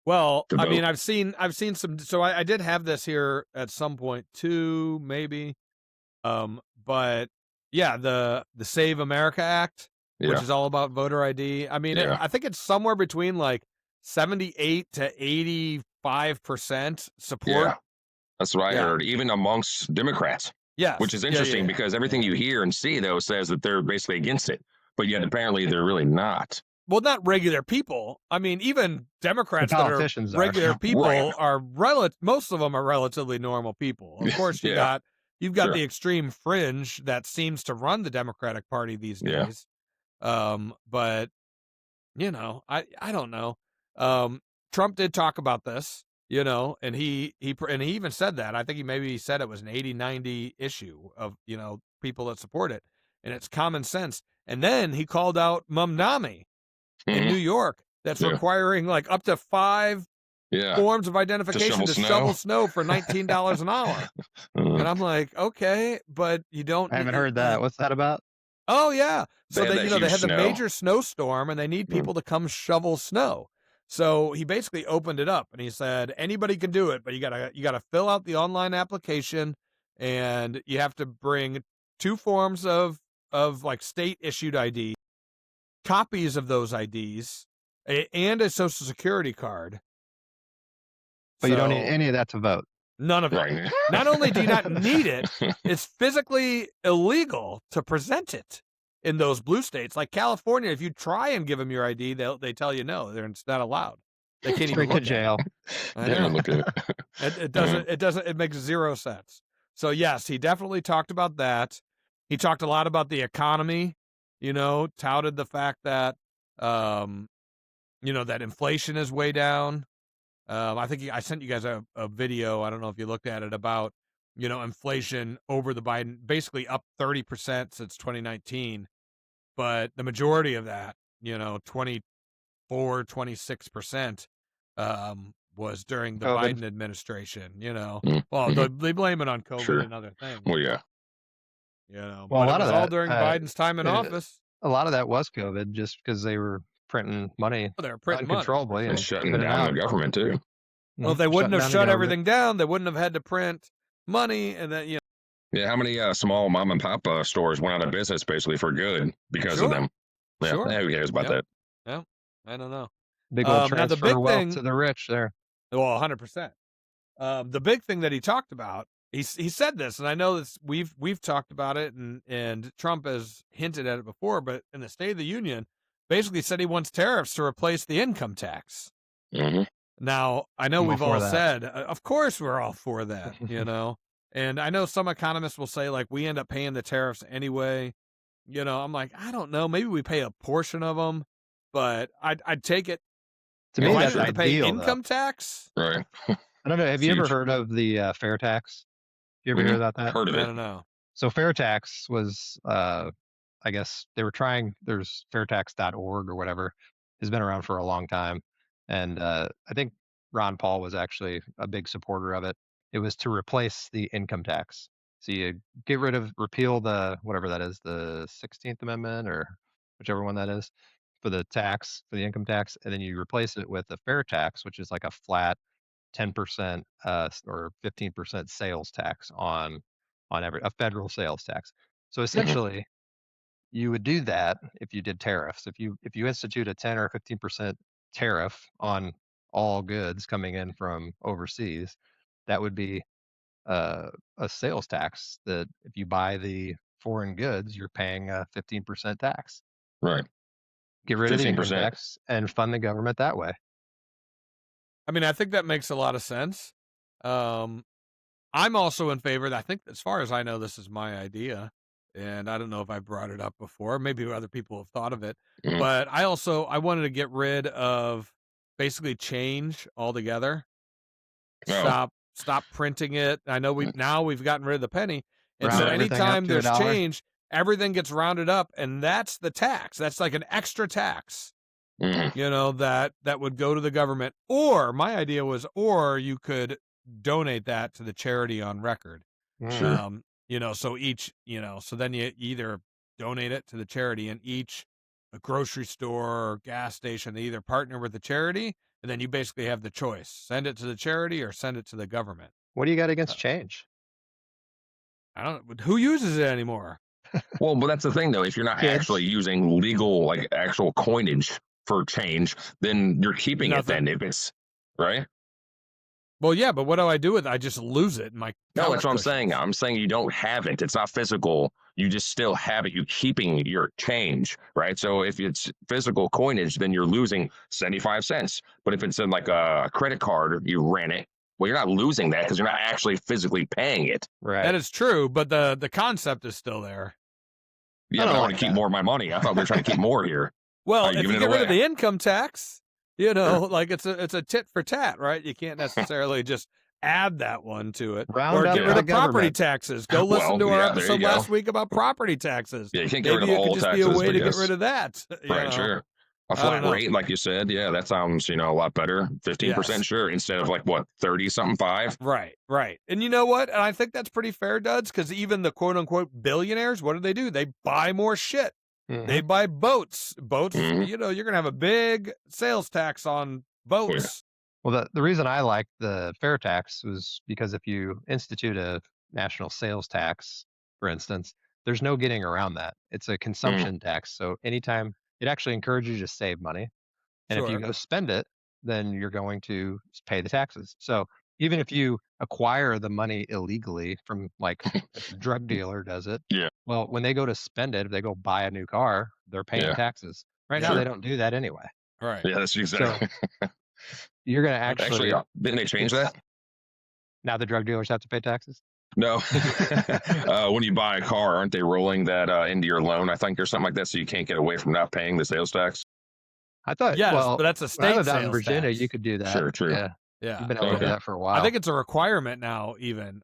Well, I mean, I've seen some. So I did have this here at some point too, maybe. But yeah, the Save America Act, which is all about voter ID. I mean, I think it's somewhere between like 78 to 85% support. Yeah, that's what I heard, even amongst Democrats. Yeah, which is interesting because everything you hear and see though says that they're basically against it, but yet apparently they're really not. Well, not regular people. I mean, even Democrats that are regular people are most of them are relatively normal people. Of course, you've got the extreme fringe that seems to run the Democratic Party these days. But you know, I don't know. Trump did talk about this, you know, and he even said that. I think he said it was an 80-90 issue of, you know, people that support it, and it's common sense. And then he called out Mamdani in New York that's requiring like up to 5 forms of identification to shovel snow for $19 an hour. And I'm like, okay, but you don't. I haven't heard that. What's that about? Oh yeah. So they had the major snowstorm and they need people to come shovel snow. So he basically opened it up and he said, anybody can do it, but you gotta fill out the online application and you have to bring 2 forms of like state issued ID, copies of those IDs, and a social security card. But you don't need any of that to vote. None of it. Not only do you not need it, it's physically illegal to present it in those blue states. Like California, if you try and give them your ID, they tell you no, it's not allowed. They can't even look to jail. Look at it. It makes 0 sense. So yes, he definitely talked about that. He talked a lot about the economy, you know, touted the fact that, you know, that inflation is way down. I think I sent you guys a video. I don't know if you looked at it about, you know, inflation over the Biden, basically up 30% since 2019. But the majority of that, you know, 26%, was during the Biden administration, you know. Well, they blame it on COVID and other things. Well, yeah. You know, well, but a lot it was of all that, during Biden's time in office. A lot of that was COVID, just because they were printing money uncontrollably and shutting down the government too. Well, if they wouldn't have shut everything down, they wouldn't have had to print money, and then, you know. Yeah, how many small mom and pop stores went out of business basically for good because of them? Yeah, who cares about that? Yeah, I don't know. Big old transfer wealth to the rich there. Well, 100%. The big thing that he talked about, he said this, and I know this. We've talked about it, and Trump has hinted at it before. But in the State of the Union, basically said he wants tariffs to replace the income tax. Now, I know we've all said, of course, we're all for that, you know. And I know some economists will say, like, we end up paying the tariffs anyway. You know, I'm like, I don't know. Maybe we pay a portion of them, but I'd take it. To me, that's ideal, to pay income though. Tax. Right. I don't know. Have you ever heard of the fair tax? You ever hear about that? Heard of it. I don't know. So fair tax was, I guess they were trying. There's fairtax.org or whatever. Has been around for a long time, and I think Ron Paul was actually a big supporter of it. It was to replace the income tax. So you repeal the, whatever that is, the 16th Amendment or whichever one that is, for the income tax, and then you replace it with a fair tax, which is like a flat 10% or 15% sales tax on a federal sales tax. So essentially, you would do that if you did tariffs. If you institute a 10 or 15% tariff on all goods coming in from overseas, that would be a sales tax that if you buy the foreign goods, you're paying a 15% tax. Right. Get rid of the income tax and fund the government that way. I mean, I think that makes a lot of sense. I'm also in favor. I think, as far as I know, this is my idea, and I don't know if I brought it up before. Maybe other people have thought of it, but I wanted to get rid of basically change altogether. Stop printing it. I know we've gotten rid of the penny, and so anytime there's change, everything gets rounded up, and that's the tax. That's like an extra tax, that would go to the government. Or my idea was, or you could donate that to the charity on record. Sure. So each, so then you either donate it to the charity, and each a grocery store or gas station, they either partner with the charity, and then you basically have the choice: send it to the charity or send it to the government. What do you got against change? I don't. Who uses it anymore? Well, but that's the thing, though. If you're not actually using legal, like actual coinage for change, then you're keeping it. Then if it's right. Well, yeah, but what do I do with it? I just lose it in my. No, that's what I'm saying. I'm saying you don't have it. It's not physical. You just still have it. You're keeping your change, right? So if it's physical coinage, then you're losing 75 cents. But if it's in like a credit card, you ran it. Well, you're not losing that because you're not actually physically paying it. Right. That is true, but the concept is still there. Yeah, but I want to keep more of my money. I thought we were trying to keep more here. Well, if you get rid of the income tax, like it's a tit for tat, right? You can't necessarily just add that one to it. Or get rid of property taxes. Go listen to our episode last week about property taxes. Yeah, you can't get rid of all taxes. Maybe it could just be a way to get rid of that. Right, sure. A flat rate, like you said, yeah, that sounds, a lot better. 15%, sure, instead of like what, 30-something, 5? Right. And you know what? And I think that's pretty fair, Duds, because even the quote unquote billionaires, what do? They buy more shit. Mm-hmm. They buy boats. Mm-hmm. You're gonna have a big sales tax on boats. Yeah. Well, the reason I like the fair tax was because if you institute a national sales tax, for instance, there's no getting around that. It's a consumption tax. So anytime it actually encourages you to save money. And if you go spend it, then you're going to pay the taxes. So even if you acquire the money illegally from like a drug dealer does it. Yeah. Well, when they go to spend it, if they go buy a new car, they're paying taxes. Right now, they don't do that anyway. Right. Yeah, that's exactly. So you're going to actually didn't they change that? Now the drug dealers have to pay taxes? No. When you buy a car, aren't they rolling that into your loan, I think, or something like that, so you can't get away from not paying the sales tax? I thought, but that's a state sales in Virginia, tax. You could do that. Sure, true. Yeah. You've been able to do that for a while. I think it's a requirement now,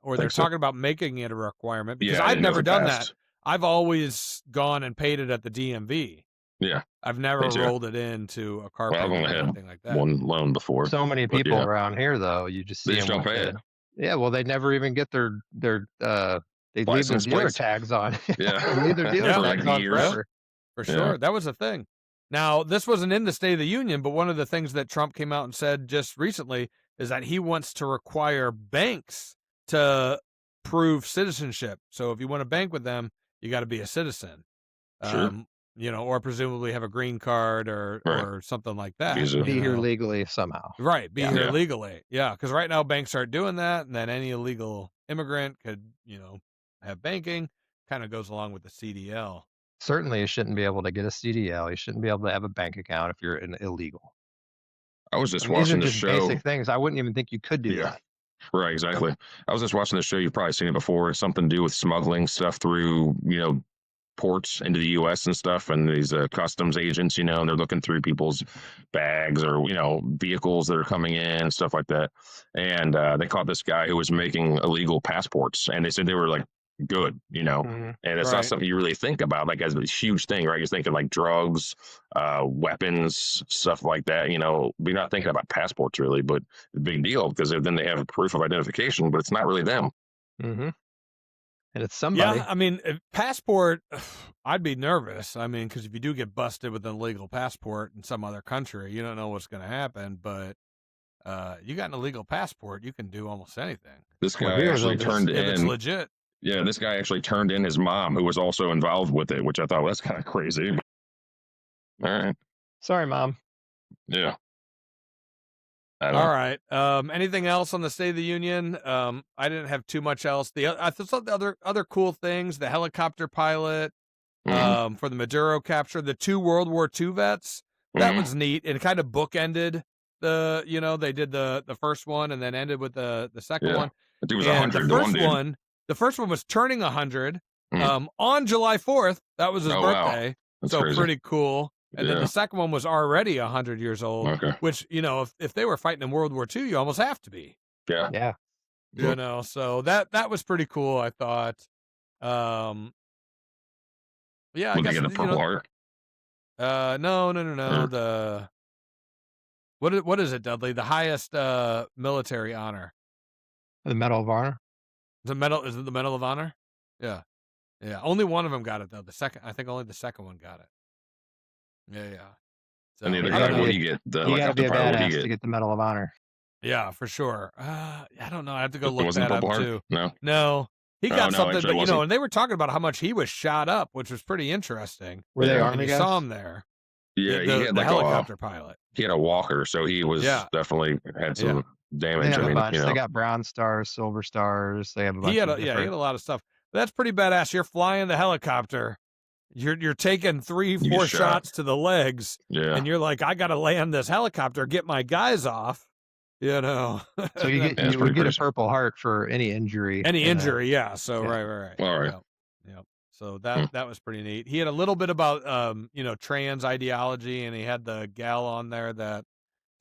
or they're talking about making it a requirement, because I've never done that. I've always gone and paid it at the DMV. Yeah. I've never rolled it into a car payment or anything like that. One loan before. So many people around here, though, you just see them don't pay it. Yeah, well, they never even get their they leave their dealer tags on. Yeah. They leave their dealer tags on forever. For sure. That was a thing. Now, this wasn't in the State of the Union, but one of the things that Trump came out and said just recently is that he wants to require banks to prove citizenship. So if you want to bank with them, you got to be a citizen. Sure. Or presumably have a green card or something like that. Be here legally somehow. Right. Be here legally. Yeah. Because right now banks aren't doing that. And then any illegal immigrant could, have banking. Kind of goes along with the CDL. Certainly you shouldn't be able to get a CDL. You shouldn't be able to have a bank account if you're an illegal. I was just watching the show. Basic things. I wouldn't even think you could do that. Right. Exactly. I was just watching the show. You've probably seen it before. It's something to do with smuggling stuff through, ports into the U.S. and stuff, and these customs agents, and they're looking through people's bags or vehicles that are coming in and stuff like that. And they caught this guy who was making illegal passports, and they said they were like good, and it's not something you really think about like as a huge thing, right? You're thinking like drugs, weapons, stuff like that. We're not thinking about passports really, but it's a big deal because then they have a proof of identification, but it's not really them. Mm-hmm. And it's somebody. Yeah, I mean, passport, I'd be nervous. I mean, because if you do get busted with an illegal passport in some other country, you don't know what's going to happen. But you got an illegal passport, you can do almost anything. This guy actually turned in. It's legit. Yeah, this guy actually turned in his mom, who was also involved with it, which I thought, well, that's kind of crazy. All right. Sorry, Mom. Yeah. All right. Anything else on the State of the Union? I didn't have too much else. I thought the other cool things, the helicopter pilot, for the Maduro capture, the 2 World War II vets, that was neat. And kind of bookended they did the first one and then ended with the second one. It was 100. The first one was turning 100 on July 4th. That was his birthday. Wow. So crazy. Pretty cool. And then the second one was already 100 years old, which, if they were fighting in World War II, you almost have to be. Yeah. So that was pretty cool, I thought. Yeah, I Would they guess get a Purple Heart? no. Or- What is it, Dudley? The highest military honor. The Medal of Honor. Is it the Medal of Honor? Yeah. Yeah. Only one of them got it though. I think only the second one got it. Yeah. So, and the other guy, what do you get? The You gotta be helicopter a pilot, what do you badass get? to get the Medal of Honor. yeah, for sure. I don't know. I have to go It look wasn't that the up Purple Heart? too. No. No. He Oh, got no, something, actually, it but wasn't. and they were talking about how much he was shot up, which was pretty interesting. Were they Yeah. Army And you guys? saw him there. Yeah, the, he had the like helicopter pilot. he had a walker, so he was definitely had some They damage. have I a mean, bunch. you know. They got brown stars, silver stars. They have a bunch. He had of he had a lot of stuff. But that's pretty badass. You're flying the helicopter. You're taking 3-4 get shot. shots to the legs, Yeah. and you're like, I got to land this helicopter, get my guys off. You know. So you it's would pretty get a crazy. Purple Heart for any injury. Any in a- injury, yeah. So Yeah. right. All right. Yep. So that was pretty neat. He had a little bit about trans ideology, and he had the gal on there that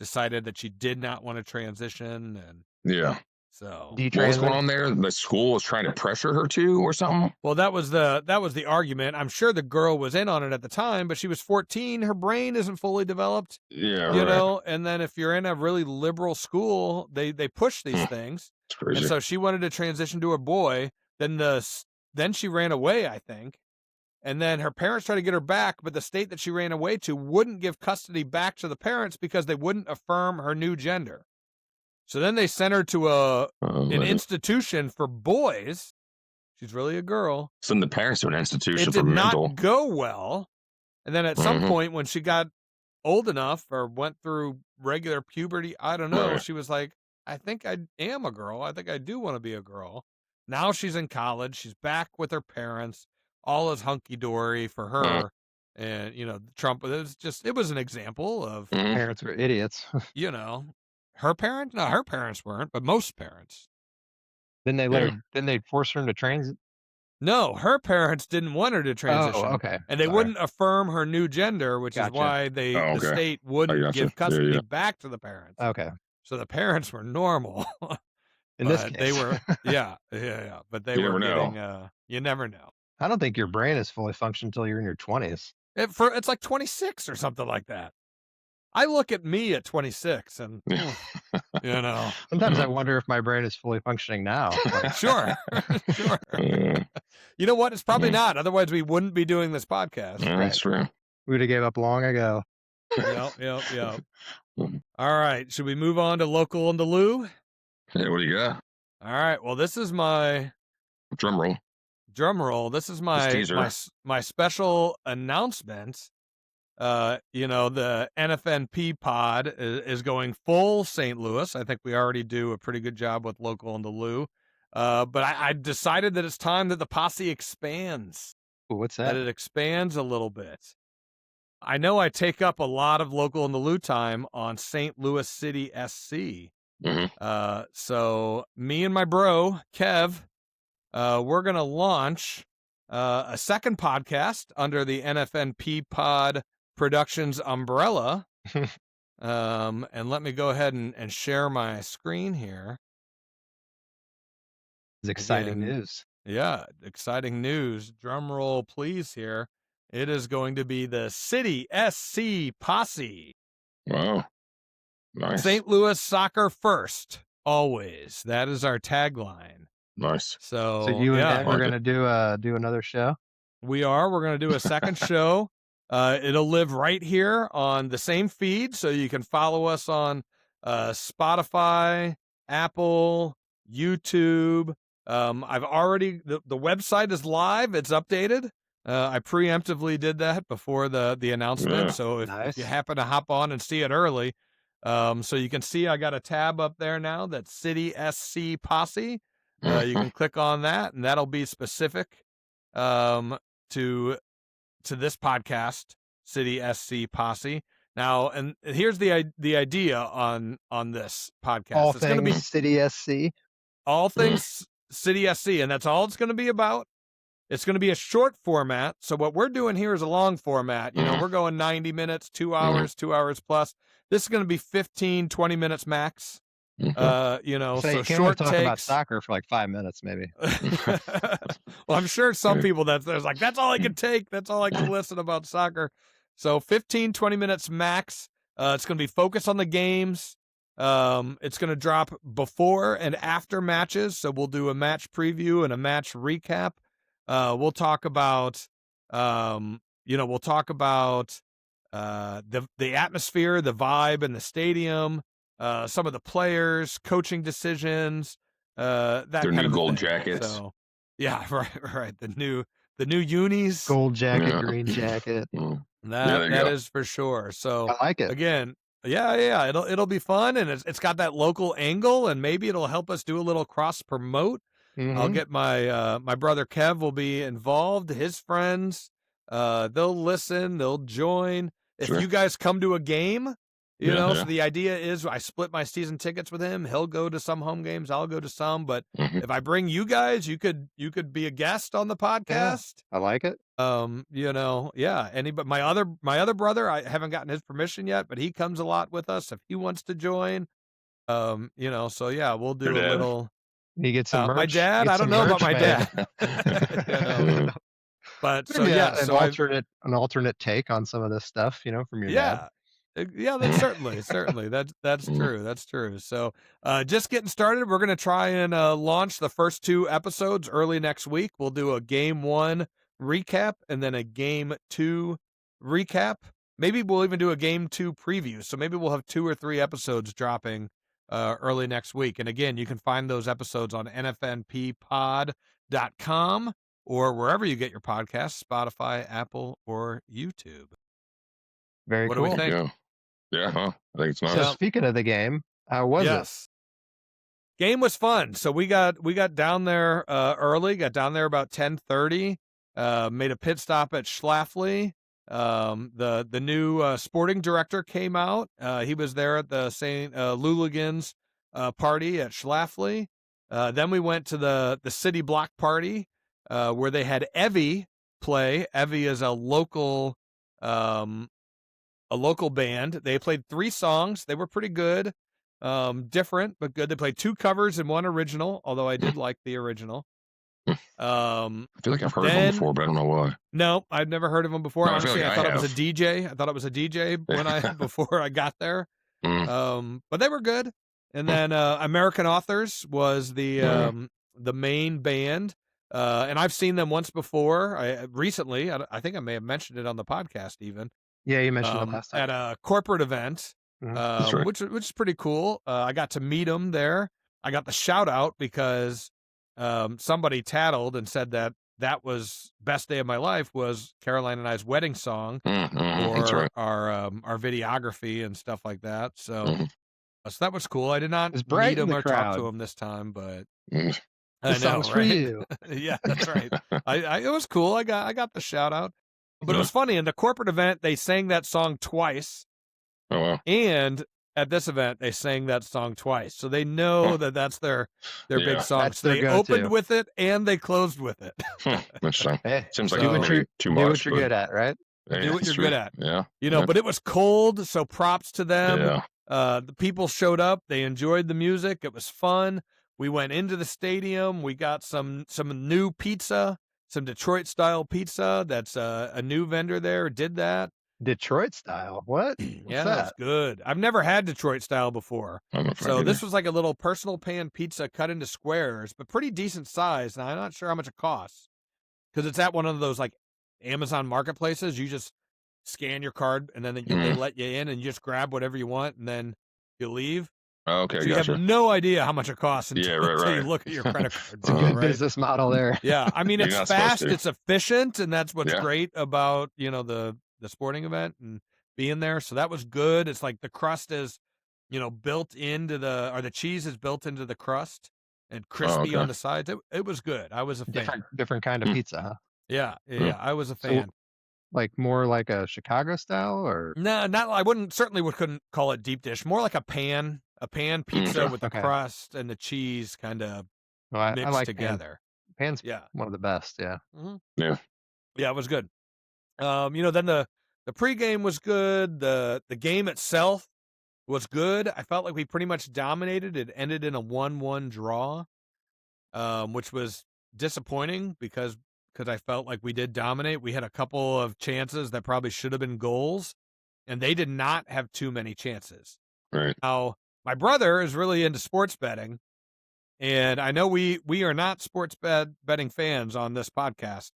decided that she did not want to transition, and Yeah. so What was going on there? The school was trying to pressure her to, or something? well, that was the argument. I'm sure the girl was in on it at the time, but she was 14. Her brain isn't fully developed, Yeah. you right. know. And then if you're in a really liberal school, they push these things. It's crazy. And so she wanted to transition to a boy. Then she ran away, I think. And then her parents tried to get her back, but the state that she ran away to wouldn't give custody back to the parents because they wouldn't affirm her new gender. So then they sent her to an institution for boys. She's really a girl. Send the parents to an institution It for did mental. not go well. And then at some point when she got old enough or went through regular puberty, I don't know, Right. she was like, I think I am a girl. I think I do want to be a girl. Now she's in college. She's back with her parents. All is hunky-dory for her. And, Trump, it was an example of, Parents were idiots. her parents. No, her parents weren't, but most parents. Then they force her into transit. No, her parents didn't want her to transition. Oh, okay. And they Sorry. wouldn't affirm her new gender, which is Gotcha. why the state wouldn't gotcha. give custody Yeah. back to the parents. Okay. So the parents were normal. In this But case, they were, yeah. But they You were never know. getting, you never know. I don't think your brain is fully functioned until you're in your 20s. It's like 26 or something like that. I look at me at 26 and, Sometimes I wonder if my brain is fully functioning now. Like, sure. You know what? It's probably not. Otherwise, we wouldn't be doing this podcast. Yeah, that's true. we would have gave up long ago. Yep. All right. Should we move on to local and the Lou? Hey, what do you got? All right. Well, this is my Drum roll. drum roll. This is my teaser. my special announcement. The NFNP pod is going full St. Louis. I think we already do a pretty good job with local and the Lou. But I decided that it's time that the posse expands. Ooh, what's That that? it expands a little bit. I know I take up a lot of local and the Lou time on St. Louis City SC. So me and my bro, Kev, we're going to launch a second podcast under the NFNP Pod Productions umbrella. And let me go ahead and share my screen here. It's exciting Again, news. Yeah, exciting news. Drum roll, please, here. It is going to be the City SC Posse. Wow. Nice. St. Louis soccer first, always. That is our tagline. Nice. So So you and yeah, Ed are going to do another show? we're going to do a second show. It'll live right here on the same feed, so you can follow us on Spotify, Apple, YouTube. I've already the website is live. It's updated. I preemptively did that before the announcement. Yeah. So if Nice. you happen to hop on and see it early, so you can see I got a tab up there now that's City SC Posse. You can click on that, and that'll be specific to this podcast, City SC Posse. Now, and here's the idea on this podcast. All It's going to be things City SC. all things City SC, and that's all it's going to be about. It's going to be a short format. So what we're doing here is a long format. We're going 90 minutes, 2 hours, 2 hours plus. This is going to be 15, 20 minutes max. So So you can only short talk about takes. soccer for like 5 minutes, maybe. Well, I'm sure some people there's like, that's all I can take. That's all I can listen about soccer. So 15, 20 minutes max. It's going to be focused on the games. It's going to drop before and after matches. So we'll do a match preview and a match recap. We'll talk about, we'll talk about the atmosphere, the vibe in the stadium, some of the players, coaching decisions, that Their kind new of gold thing. jackets. So, yeah, right. The new unis, gold jacket, green jacket. that is for sure. So I like it. again, yeah, it'll be fun, and it's got that local angle, and maybe it'll help us do a little cross promote. I'll get my my brother Kev will be involved, his friends, they'll listen, they'll join. If you guys come to a game, so the idea is I split my season tickets with him. He'll go to some home games, I'll go to some, but if I bring you guys, you could be a guest on the podcast. I like it. But my other brother, I haven't gotten his permission yet, but he comes a lot with us if he wants to join. So yeah, we'll do a little. You get some merch. My dad, I don't know about my dad. But so an alternate take on some of this stuff, from your dad. Yeah, that's certainly that's true. That's true. So, just getting started. We're gonna try and launch the first 2 episodes early next week. We'll do a game 1 recap and then a game 2 recap. Maybe we'll even do a game 2 preview. So maybe we'll have 2 or 3 episodes dropping early next week. And again, you can find those episodes on nfnppod.com or wherever you get your podcasts, Spotify, Apple, or YouTube. Very cool. What do we think? Yeah, I think it's nice. So speaking of the game, how was it? Game was fun. So we got down there early, got down there about 10:30, made a pit stop at Schlafly. The new sporting director came out. He was there at the St. Luligans party at Schlafly. Then we went to the City Block party where they had Evie play. Evie is a local band. They played 3 songs. They were pretty good. Different, but good. They played 2 covers and 1 original, although I did like the original. I feel like I've heard of them before, but I don't know why. No, I've never heard of them before. No, honestly, I thought it was a DJ. I thought it was a DJ before I got there. But they were good. And then American Authors was the main band. And I've seen them once before. Recently, I think I may have mentioned it on the podcast even. Yeah, you mentioned it last time. At a corporate event, right. which is pretty cool. I got to meet them there. I got the shout out because somebody tattled and said that was best day of my life was Caroline and I's wedding song for our videography and stuff like that. So, so that was cool. I did not meet him or talk to him this time, but I know, for you. Yeah, that's right. It was cool. I got the shout out. But it was funny, in the corporate event, they sang that song twice. Oh, wow. And at this event, they sang that song twice. So they know that that's their big song. So they opened with it and they closed with it. Interesting. Hey, seems like too much. Do what you're good at, right? Do what you're good at. Yeah. But it was cold, so props to them. Yeah. The people showed up. They enjoyed the music. It was fun. We went into the stadium. We got some new pizza. Some Detroit style pizza. That's a new vendor there. Did that. Detroit style? What? Yeah, that's good. I've never had Detroit style before. So this was like a little personal pan pizza cut into squares, but pretty decent size. Now, I'm not sure how much it costs because it's at one of those like Amazon marketplaces. You just scan your card and then they let you in and you just grab whatever you want and then you leave. Okay, so you have no idea how much it costs until you look at your credit card. It's a good business model there. Yeah, I mean, it's fast, it's efficient, and that's what's great about, the sporting event and being there. So that was good. It's like the crust is, built into the cheese is built into the crust and crispy on the sides. It was good. I was a fan. Different kind of pizza, huh? Yeah, I was a fan. So, like more like a Chicago style or? No, not. I couldn't call it deep dish. More like a pan pizza with the crust and the cheese kind of mixed together. Pan's one of the best. Yeah. Yeah, it was good. Then the pregame was good. The game itself was good. I felt like we pretty much dominated. It ended in a 1-1 draw, which was disappointing because I felt like we did dominate. We had a couple of chances that probably should have been goals, and they did not have too many chances. Right. Now, my brother is really into sports betting, and I know we are not sports betting fans on this podcast,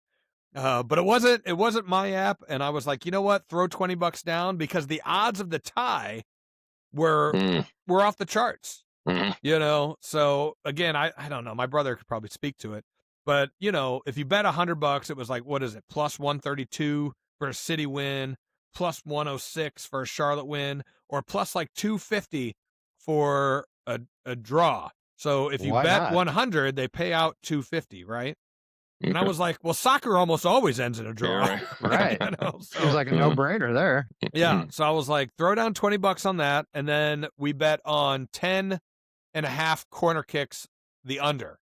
but it wasn't my app, and I was like, you know what, throw $20 down because the odds of the tie were off the charts. You know, so again, I don't know. My brother could probably speak to it, but you know, if you bet $100, it was like, what is it? Plus 132 for a City win, plus 106 for a Charlotte win, or plus like 250 for a draw. So if you bet 100, they pay out 250, right? And I was like, well, soccer almost always ends in a draw. Yeah, right. You know, so, Seems like a no-brainer there. Yeah. So I was like, throw down $20 on that. And then we bet on 10.5 corner kicks, the under,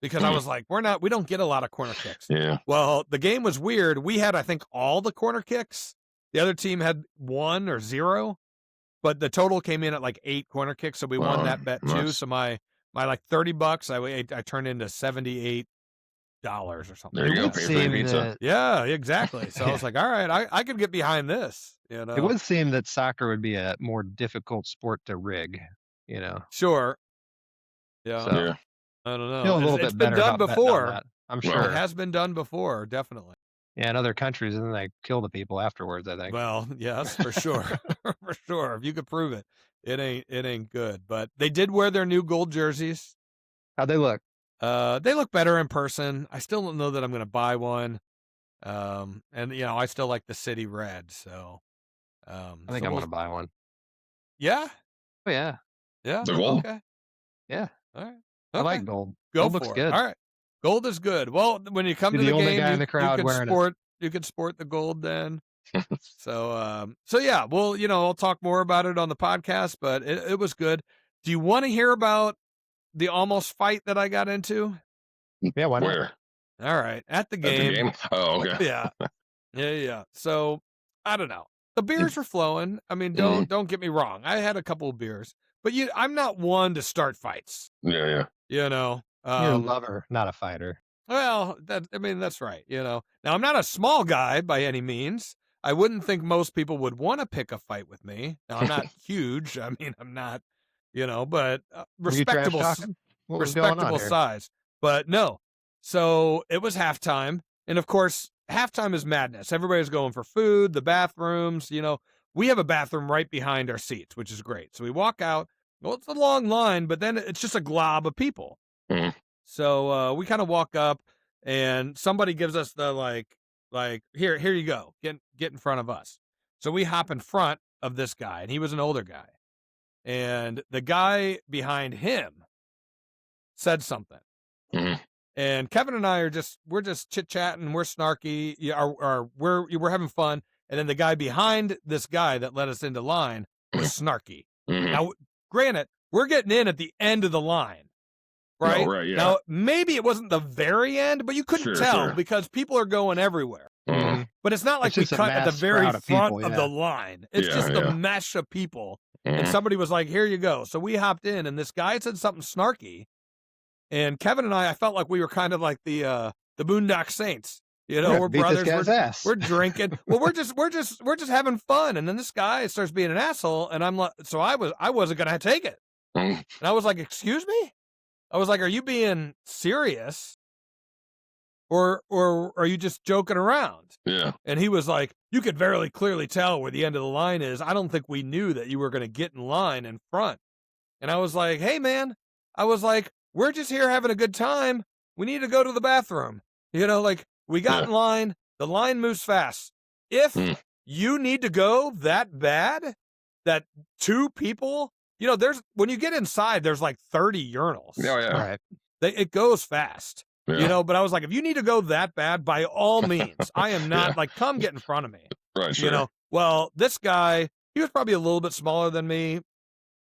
because I was like, we don't get a lot of corner kicks. Yeah. Well, the game was weird. We had, I think, all the corner kicks. The other team had 1 or 0, but the total came in at like 8 corner kicks. So we won that bet too. So my like $30, I turned into $78 or something. There you go. Pay for your pizza. Yeah, exactly. So I was like, all right, I could get behind this. You know, it would seem that soccer would be a more difficult sport to rig. You know, sure. Yeah. So, Yeah. I don't know. feel a little It's bit been better done about betting on before. that, I'm Well, sure. It has been done before, definitely. Yeah, in other countries, and then they kill the people afterwards, I think. Well, yes, for sure. For sure. If you could prove it, it ain't good. But they did wear their new gold jerseys. How'd they look? They look better in person. I still don't know that I'm going to buy one. And you know, I still like the City red. So, I think I'm going to buy one. Yeah. Oh, yeah. Yeah. They're gold. Okay. Yeah. All right. I like gold. Go Gold for looks it. good. All right. Gold is good. Well, when you come You're to the the only game, guy in the crowd wearing it. you can sport the gold then. So yeah, well, you know, I'll talk more about it on the podcast, but it was good. Do you want to hear about the almost fight that I got into? Yeah, why not? Where? All right. At the At game. the game? Oh, okay. Yeah. Yeah. So I don't know. The beers were flowing. I mean, don't get me wrong. I had a couple of beers, but I'm not one to start fights. Yeah. You know, You're a lover, not a fighter. well, that's right. You know, now I'm not a small guy by any means. I wouldn't think most people would want to pick a fight with me. Now I'm not huge. I mean, I'm not, you know, but Were you trash respectable, talking? What was going on respectable here? size. But no. So it was halftime, and of course, halftime is madness. Everybody's going for food, the bathrooms. You know, we have a bathroom right behind our seats, which is great. So we walk out. Well, it's a long line, but then it's just a glob of people. Mhm. So we kind of walk up, and somebody gives us the like here you go, get in front of us. So we hop in front of this guy, and he was an older guy, and the guy behind him said something, and Kevin and I we're just chit chatting, we're snarky, we're having fun, and then the guy behind this guy that let us into line was snarky. Now, granted, we're getting in at the end of the line. Right? Oh, right, yeah. Now, maybe it wasn't the very end, but you couldn't tell because people are going everywhere. But it's not like we cut at the very front of the line. It's just the mesh of people. And somebody was like, here you go. So we hopped in, and this guy said something snarky. And Kevin and I felt like we were kind of like the Boondock Saints. You know, we're brothers. We're drinking. Well, we're just having fun. And then this guy starts being an asshole, and I'm like, so I wasn't gonna take it. And I was like, excuse me? I was like, are you being serious? Or are you just joking around? Yeah. And he was like, you could very clearly tell where the end of the line is. I don't think we knew that you were going to get in line in front. And I was like, hey, man, I was like, we're just here having a good time. We need to go to the bathroom. You know, like we got in line. The line moves fast. If you need to go that bad, that 2 people, you know, when you get inside, there's like 30 urinals. Oh, yeah. Right. It goes fast, Yeah. you know, but I was like, if you need to go that bad, by all means, I am not like, come get in front of me. Right, sure. You know, well, this guy, he was probably a little bit smaller than me,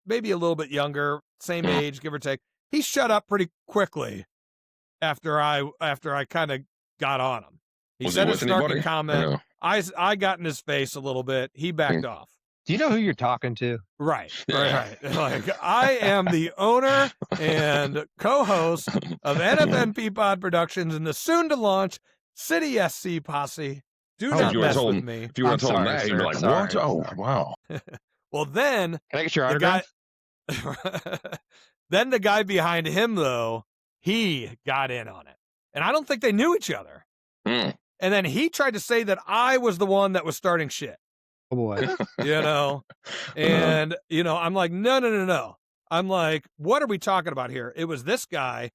maybe a little bit younger, same age, give or take. He shut up pretty quickly after I kind of got on him. He said a snarky comment. I got in his face a little bit. He backed off. Do you know who you're talking to? Right. Like, I am the owner and co-host of NFNP Pod Productions and the soon-to-launch City SC Posse. Do not mess with me. If you would have told him that, he'd be like, what? Oh, wow. Well, then... Can I get your autograph? Then the guy behind him, though, he got in on it. And I don't think they knew each other. And then he tried to say that I was the one that was starting shit. Oh, boy. And, I'm like, no. I'm like, what are we talking about here? It was this guy.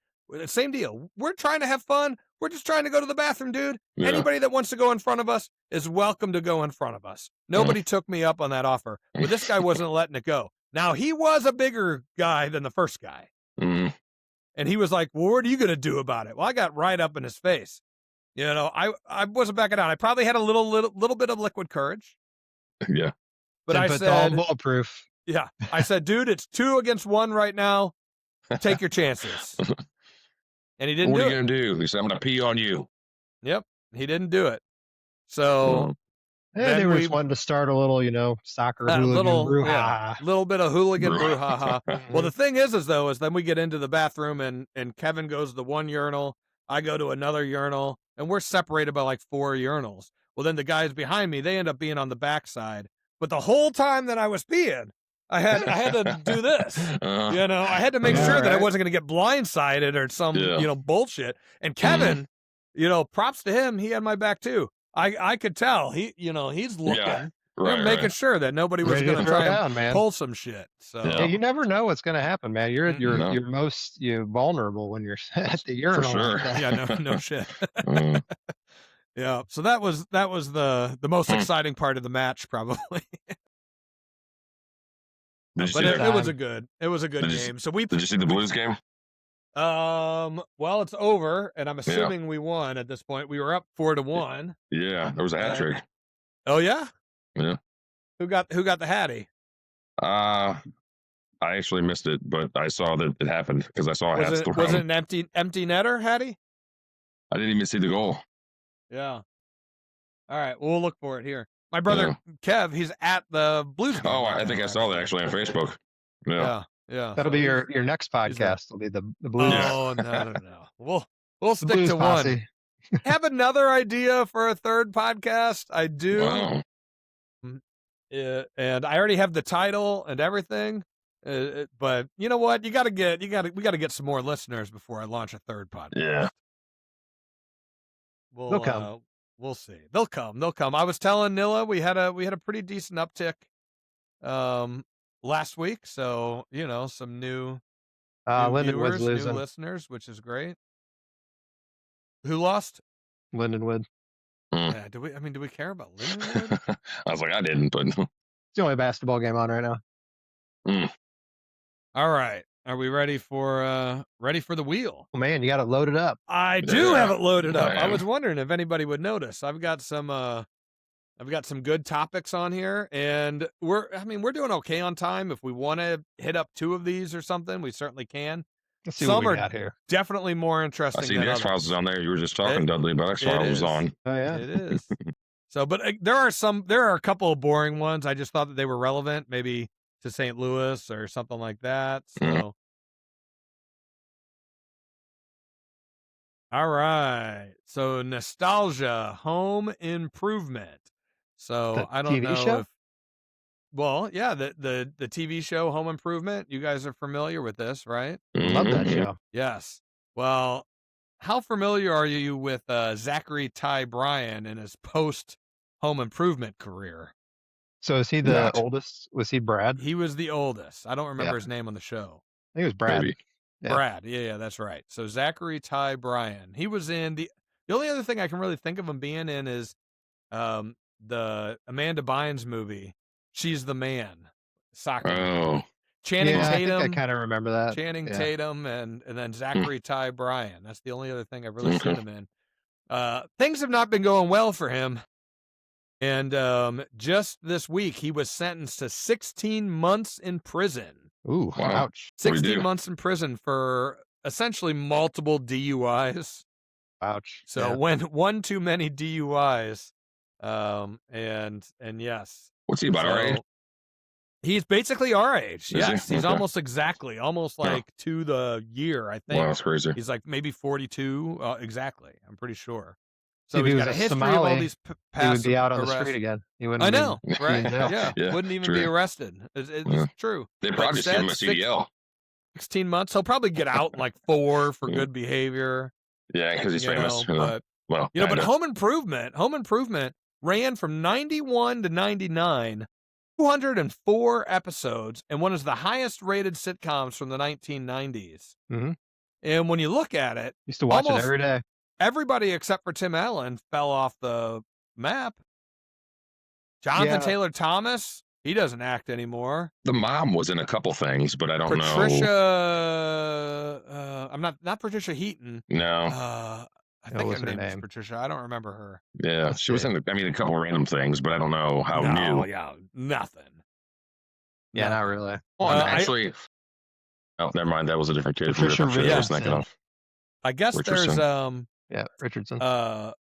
Same deal. We're trying to have fun. We're just trying to go to the bathroom, dude. Yeah. Anybody that wants to go in front of us is welcome to go in front of us. Nobody took me up on that offer. But this guy wasn't letting it go. Now, he was a bigger guy than the first guy. And he was like, well, what are you going to do about it? Well, I got right up in his face. I wasn't backing down. I probably had a little bit of liquid courage. Yeah. But I said, bulletproof. Yeah. I said, dude, it's 2 against 1 right now. Take your chances. And he didn't do it. What are you going to do? He said, I'm going to pee on you. Yep. He didn't do it. So... Yeah, they were just wanting to start a little, soccer hooligan brouhaha. Yeah, little bit of hooligan brouhaha. Well, the thing is then we get into the bathroom and Kevin goes to the one urinal. I go to another urinal, and we're separated by like 4 urinals. Well, then the guys behind me, they end up being on the backside. But the whole time that I was peeing, I had to do this. I had to make sure that I wasn't going to get blindsided or some, bullshit. And Kevin, props to him. He had my back too. I could tell he's looking. Yeah, making sure that nobody was going to try and pull some shit. So you never know what's going to happen, man. You're most vulnerable when you're at the urinal. For sure. Yeah, no shit. Yeah, so that was the most exciting part of the match, probably. But it was a good game. So did you see the Blues game? Well, it's over, and I'm assuming we won at this point. We were up 4-1. Yeah, there was a hat trick. Oh yeah? Yeah. Who got the Hattie? I actually missed it, but I saw that it happened because I saw hats thrown. Was it an empty netter, Hattie? I didn't even see the goal. Yeah. All right, well, we'll look for it here. My brother Kev, he's at the Blues game. Oh, I think I saw that actually on Facebook. Yeah. Yeah, that'll be your next podcast. It'll be the Blues. Oh no. We'll stick to one. Have another idea for a third podcast? I do. Wow. And I already have the title and everything. But you know what? We got to get some more listeners before I launch a third podcast. Yeah. They'll come. We'll see. They'll come. I was telling Nilla we had a pretty decent uptick. Last week, so some new Lindenwood's viewers, losing. New listeners, which is great. Who lost? Lindenwood. Yeah, do we care about Lindenwood? I was like, I didn't, but it's the only basketball game on right now. All right, are we ready for the wheel? Oh man, you got it loaded up. I do have it loaded up. I was wondering if anybody would notice. I've got some good topics on here, and we're doing okay on time. If we want to hit up 2 of these or something, we certainly can. Let's see some what we are got here. Definitely more interesting. I see the X-Files is on there. You were just talking, Dudley, about X-Files was on. Oh yeah, it is. So, but there are a couple of boring ones. I just thought that they were relevant, maybe to St. Louis or something like that. So, all right. So nostalgia, home improvement. So I don't know show? if, well, yeah, the TV show Home Improvement. You guys are familiar with this, right? Love that show. Yes. Well, how familiar are you with Zachary Ty Bryan and his post Home Improvement career? So is he the oldest? Was he Brad? He was the oldest. I don't remember his name on the show. I think it was Brad. Maybe. Yeah. Brad. Yeah, that's right. So Zachary Ty Bryan. He was in the only other thing I can really think of him being in is the Amanda Bynes movie, She's the Man. Soccer. Oh. Channing Tatum. I think I kind of remember that. Channing Tatum and then Zachary Ty Bryan. That's the only other thing I've really seen him in. Things have not been going well for him. And just this week, he was sentenced to 16 months in prison. Ooh, wow. Ouch. 16 months in prison for essentially multiple DUIs. Ouch. So one too many DUIs. And yes. What's he about, our age? He's basically our age. Yes, he's Okay. almost like to the year, I think. Wow, that's crazy. He's like maybe 42, exactly. I'm pretty sure. So if he's he got was a a history of all Somali, these he would past be out on the arrests. street again. He wouldn't. I know, right? in jail. Yeah, Yeah, wouldn't even true. be arrested. It's true. They Like probably just give him a said, CDL. 16 months. He'll probably get out in like 4 for good behavior. Yeah, because he's famous. But well, but Home Improvement ran from 91 to 99, 204 episodes, and one of the highest rated sitcoms from the 1990s. Mm-hmm. And when you look at it, Used to watch it every day. Everybody except for Tim Allen fell off the map. Jonathan Taylor Thomas, he doesn't act anymore. The mom was in a couple things, but I don't know. Patricia, I'm not Patricia Heaton. No. I think her name is Patricia. I don't remember her. Yeah, she was in, a couple of random things, but I don't know how new. Yeah, nothing. Yeah, not really. Well, actually, never mind. That was a different kid. Patricia I was thinking of. I guess Richardson. there's Richardson.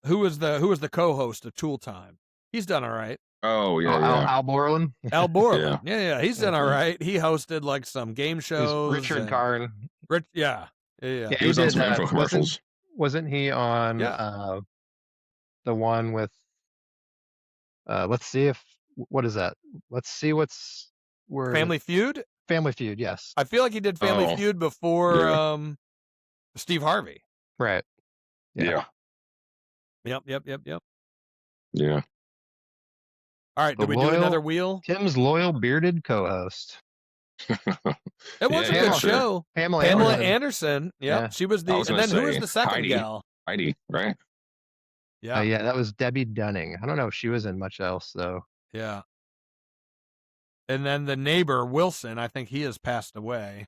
who was the co-host of Tool Time? He's done all right. Oh yeah, Al Borland. Al Borland. yeah, he's done all right. He hosted like some game shows. Richard Karn. Yeah. He was on some info commercials. Wasn't he on the one with let's see what is that? Let's see Family Feud? Family Feud, yes. I feel like he did Family Feud before Steve Harvey. Right. Yeah. Yep. Yeah. All right, did we do another wheel? Tim's loyal bearded co-host. It was a good show. Pamela Anderson. Yeah, she was the. And then who was the second gal? Heidi, right? Yeah. Yeah, that was Debbie Dunning. I don't know if she was in much else though. Yeah. And then the neighbor Wilson, I think he has passed away.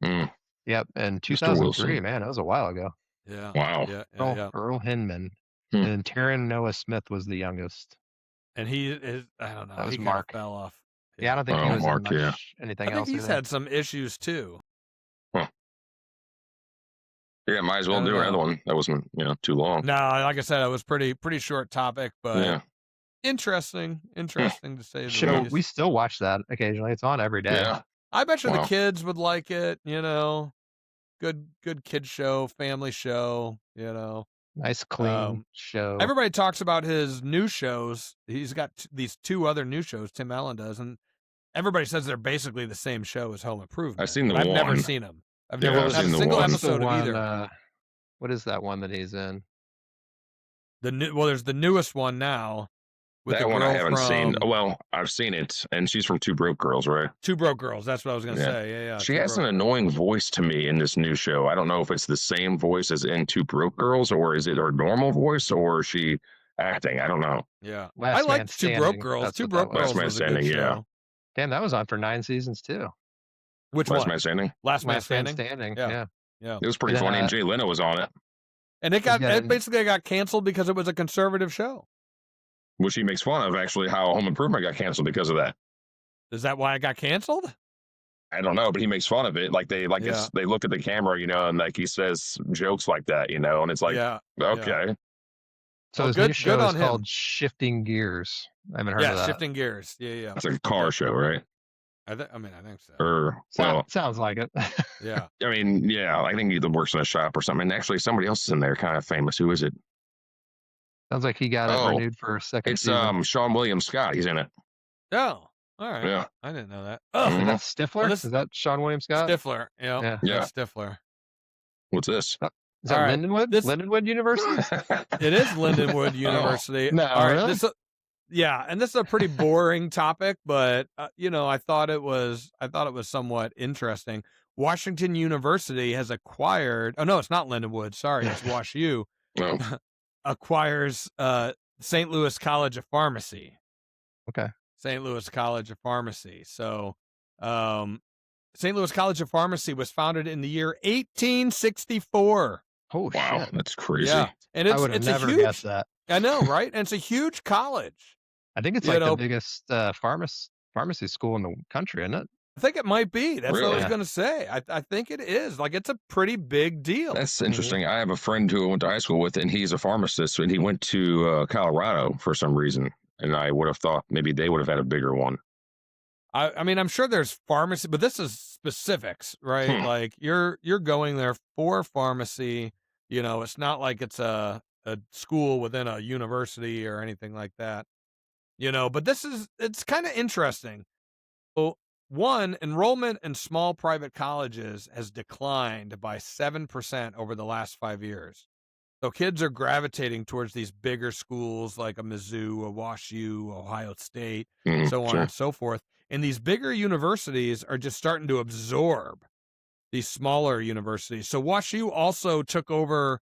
Mm. Yep, in 2003, man, that was a while ago. Yeah. Wow. Yeah. Earl Hinman. And Taryn Noah Smith was the youngest. And he is, I don't know. That was he Mark. Fell off. Yeah, I don't think he was Mark, in much anything else. I think he's had some issues too. Huh. Yeah, might as well do another one. That wasn't, too long. No, like I said, it was pretty short topic, but interesting to say the least. We still watch that occasionally. It's on every day. Yeah. I bet you the kids would like it, Good kid show, family show, Nice clean show. Everybody talks about his new shows. He's got these 2 other new shows Tim Allen does, and everybody says they're basically the same show as Home Improvement. I've seen I've never seen them. I've never seen a single episode of either. What is that one that he's in? There's the newest one now. That one I haven't seen. Well, I've seen it, and she's from Two Broke Girls, right? Two Broke Girls. That's what I was going to say. Yeah. She has an annoying voice to me in this new show. I don't know if it's the same voice as in Two Broke Girls, or is it her normal voice, or is she acting? I don't know. Yeah, I like Two Broke Girls. Two Broke Girls was a good show. Damn, that was on for 9 seasons too. Which Last one? Man Standing. Last Man Standing. Yeah. It was pretty funny, and Jay Leno was on it. And it basically got canceled because it was a conservative show. Which he makes fun of, actually, how Home Improvement got canceled because of that. Is that why it got canceled? I don't know, but he makes fun of it. Like they look at the camera, and like he says jokes like that, and it's like, okay. So his new show is called Shifting Gears. I haven't heard of that. Shifting Gears. Yeah. It's like a car show, right? I think so. Sounds like it. Yeah. I mean, I think he either works in a shop or something. And actually, somebody else is in there, kind of famous. Who is it? Sounds like he got it renewed for a second season. It's Sean William Scott. He's in it. Oh, all right. Yeah. I didn't know that. Oh, that's Stifler? Is that Sean William Scott? Stifler. Yeah. That's Stifler. What's this? Is that Lindenwood? Lindenwood University? It is Lindenwood University. No, all right, really? And this is a pretty boring topic, but I thought it was somewhat interesting. Washington University has acquired. Oh no, it's not Lindenwood. Sorry, it's Wash U. No. Acquires St. Louis College of Pharmacy. Okay. St. Louis College of Pharmacy. So, St. Louis College of Pharmacy was founded in the year 1864. Oh, wow, shit. That's crazy. Yeah, and I would have never guessed that. I know, right? And it's a huge college. I think it's like the biggest pharmacy school in the country, isn't it? I think it might be. That's really? what I was going to say. I think it is. Like, it's a pretty big deal. That's interesting. I have a friend who I went to high school with, and he's a pharmacist, and he went to Colorado for some reason. And I would have thought maybe they would have had a bigger one. I mean, I'm sure there's pharmacy, but this is specifics, right? Like you're going there for pharmacy. You know, it's not like it's a school within a university or anything like that. You know, but it's kind of interesting. So, one, enrollment in small private colleges has declined by 7% over the last 5 years. So kids are gravitating towards these bigger schools like a Mizzou, a WashU, Ohio State, so on and so forth. And these bigger universities are just starting to absorb these smaller universities. So WashU also took over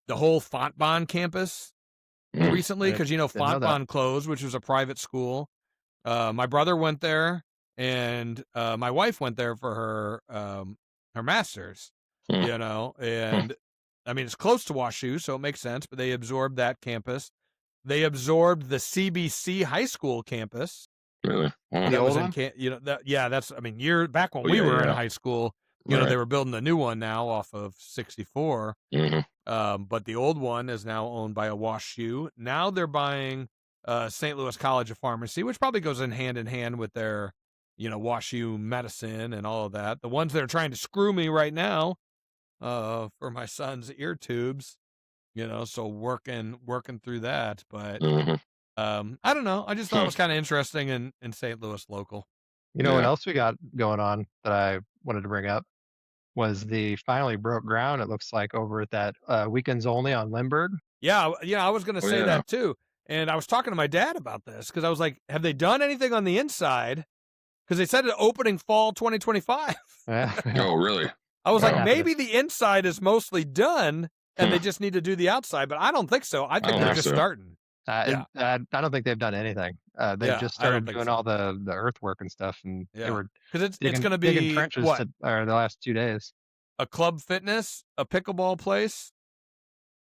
the whole Fontbonne campus recently because, you know, Fontbonne closed, which was a private school. My brother went there, and my wife went there for her master's, you know, and I mean, it's close to WashU, so it makes sense, but they absorbed that campus. They absorbed the CBC high school campus. Really? That was in, you know, that's, I mean, back when we were in high school, you know, they were building a new one now off of 64. But the old one is now owned by a WashU. Now they're buying St. Louis College of Pharmacy, which probably goes in hand with their, you know, WashU medicine and all of that. The ones that are trying to screw me right now for my son's ear tubes, you know, so working through that. But I don't know. I just thought it was kind of interesting in St. Louis local. You know what else we got going on that I wanted to bring up was the finally broke ground, it looks like, over at that Weekends Only on Lindbergh. Yeah, I was going to say that too. And I was talking to my dad about this because I was like, have they done anything on the inside? Because they said it opening fall 2025. Oh, really? I was like, maybe the inside is mostly done and they just need to do the outside, but I don't think so. I think they're just starting. I don't think they've done anything. They've just started doing all the earthwork and stuff, and they were because it's going to be digging trenches the last 2 days. A club fitness, a pickleball place,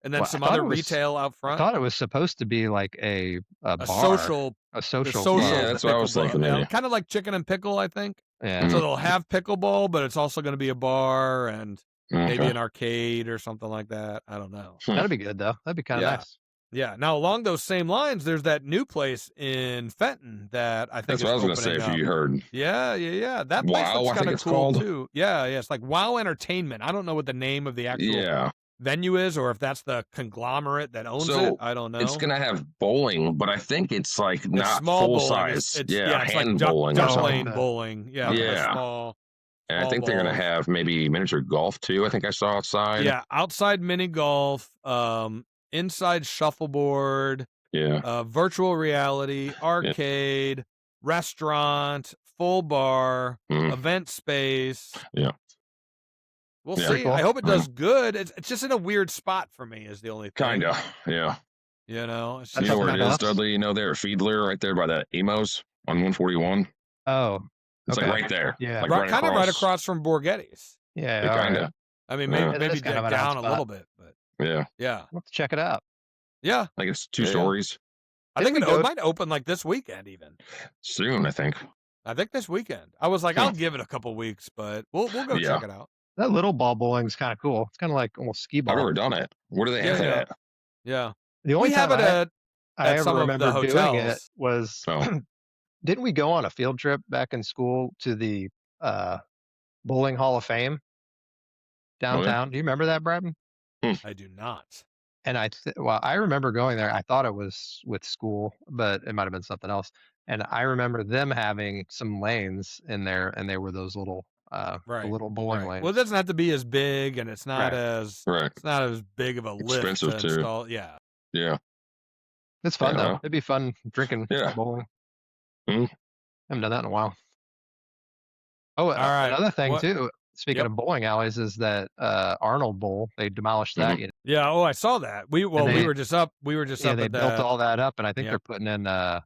and then some other retail out front. I thought it was supposed to be like a bar, social. Yeah, that's what I was thinking. Kind of like Chicken and Pickle, I think. Yeah. So they'll have pickleball, but it's also going to be a bar and maybe an arcade or something like that. I don't know. That'd be good though. That'd be kind of nice. Yeah. Now, along those same lines, there's that new place in Fenton that I think that's what I was going to say. If you heard, that place looks kind of cool too. Yeah, it's like Wow Entertainment. I don't know what the name of the actual venue is, or if that's the conglomerate that owns it. I don't know. It's going to have bowling, but I think it's like not small full bowling. size. It's hand like bowling duck lane bowling. Yeah. Small. And I think they're going to have maybe miniature golf too. I think I saw outside. Yeah, outside mini golf. Inside shuffleboard, virtual reality, arcade, restaurant, full bar, event space. Yeah. We'll see. Cool. I hope it does good. It's just in a weird spot for me is the only thing. Kinda, yeah. You know? You know where it is, Dudley? You know there at Fiedler, right there by that Amos on 141? Oh. It's like right there. Yeah. Like kind of right across from Borghetti's. Yeah. Kind of. I mean, maybe dig down a little bit, but. Yeah. We'll have to check it out. Yeah. Like it's 2 stories. I think it might open like this weekend even. Soon, I think. I think this weekend. I was like, I'll give it a couple weeks, but we'll go check it out. That little ball bowling is kind of cool. It's kind of like almost skee ball. I've never done it. Where do they have it at? Yeah. The only time I ever remember doing it was, didn't we go on a field trip back in school to the Bowling Hall of Fame downtown? Do you remember that, Brad? I do not. And I remember going there. I thought it was with school, but it might have been something else. And I remember them having some lanes in there, and they were those little, little bowling lanes. Well, it doesn't have to be as big, and it's not it's not as big of a lift to install. Yeah. It's fun though. It'd be fun drinking bowling. Haven't done that in a while. Oh, all right. Another thing too. Speaking of bowling alleys, is that Arnold Bowl? They demolished that. Yeah. Oh, I saw that. We were just up. We were just up. They built all that up, and I think they're putting in. I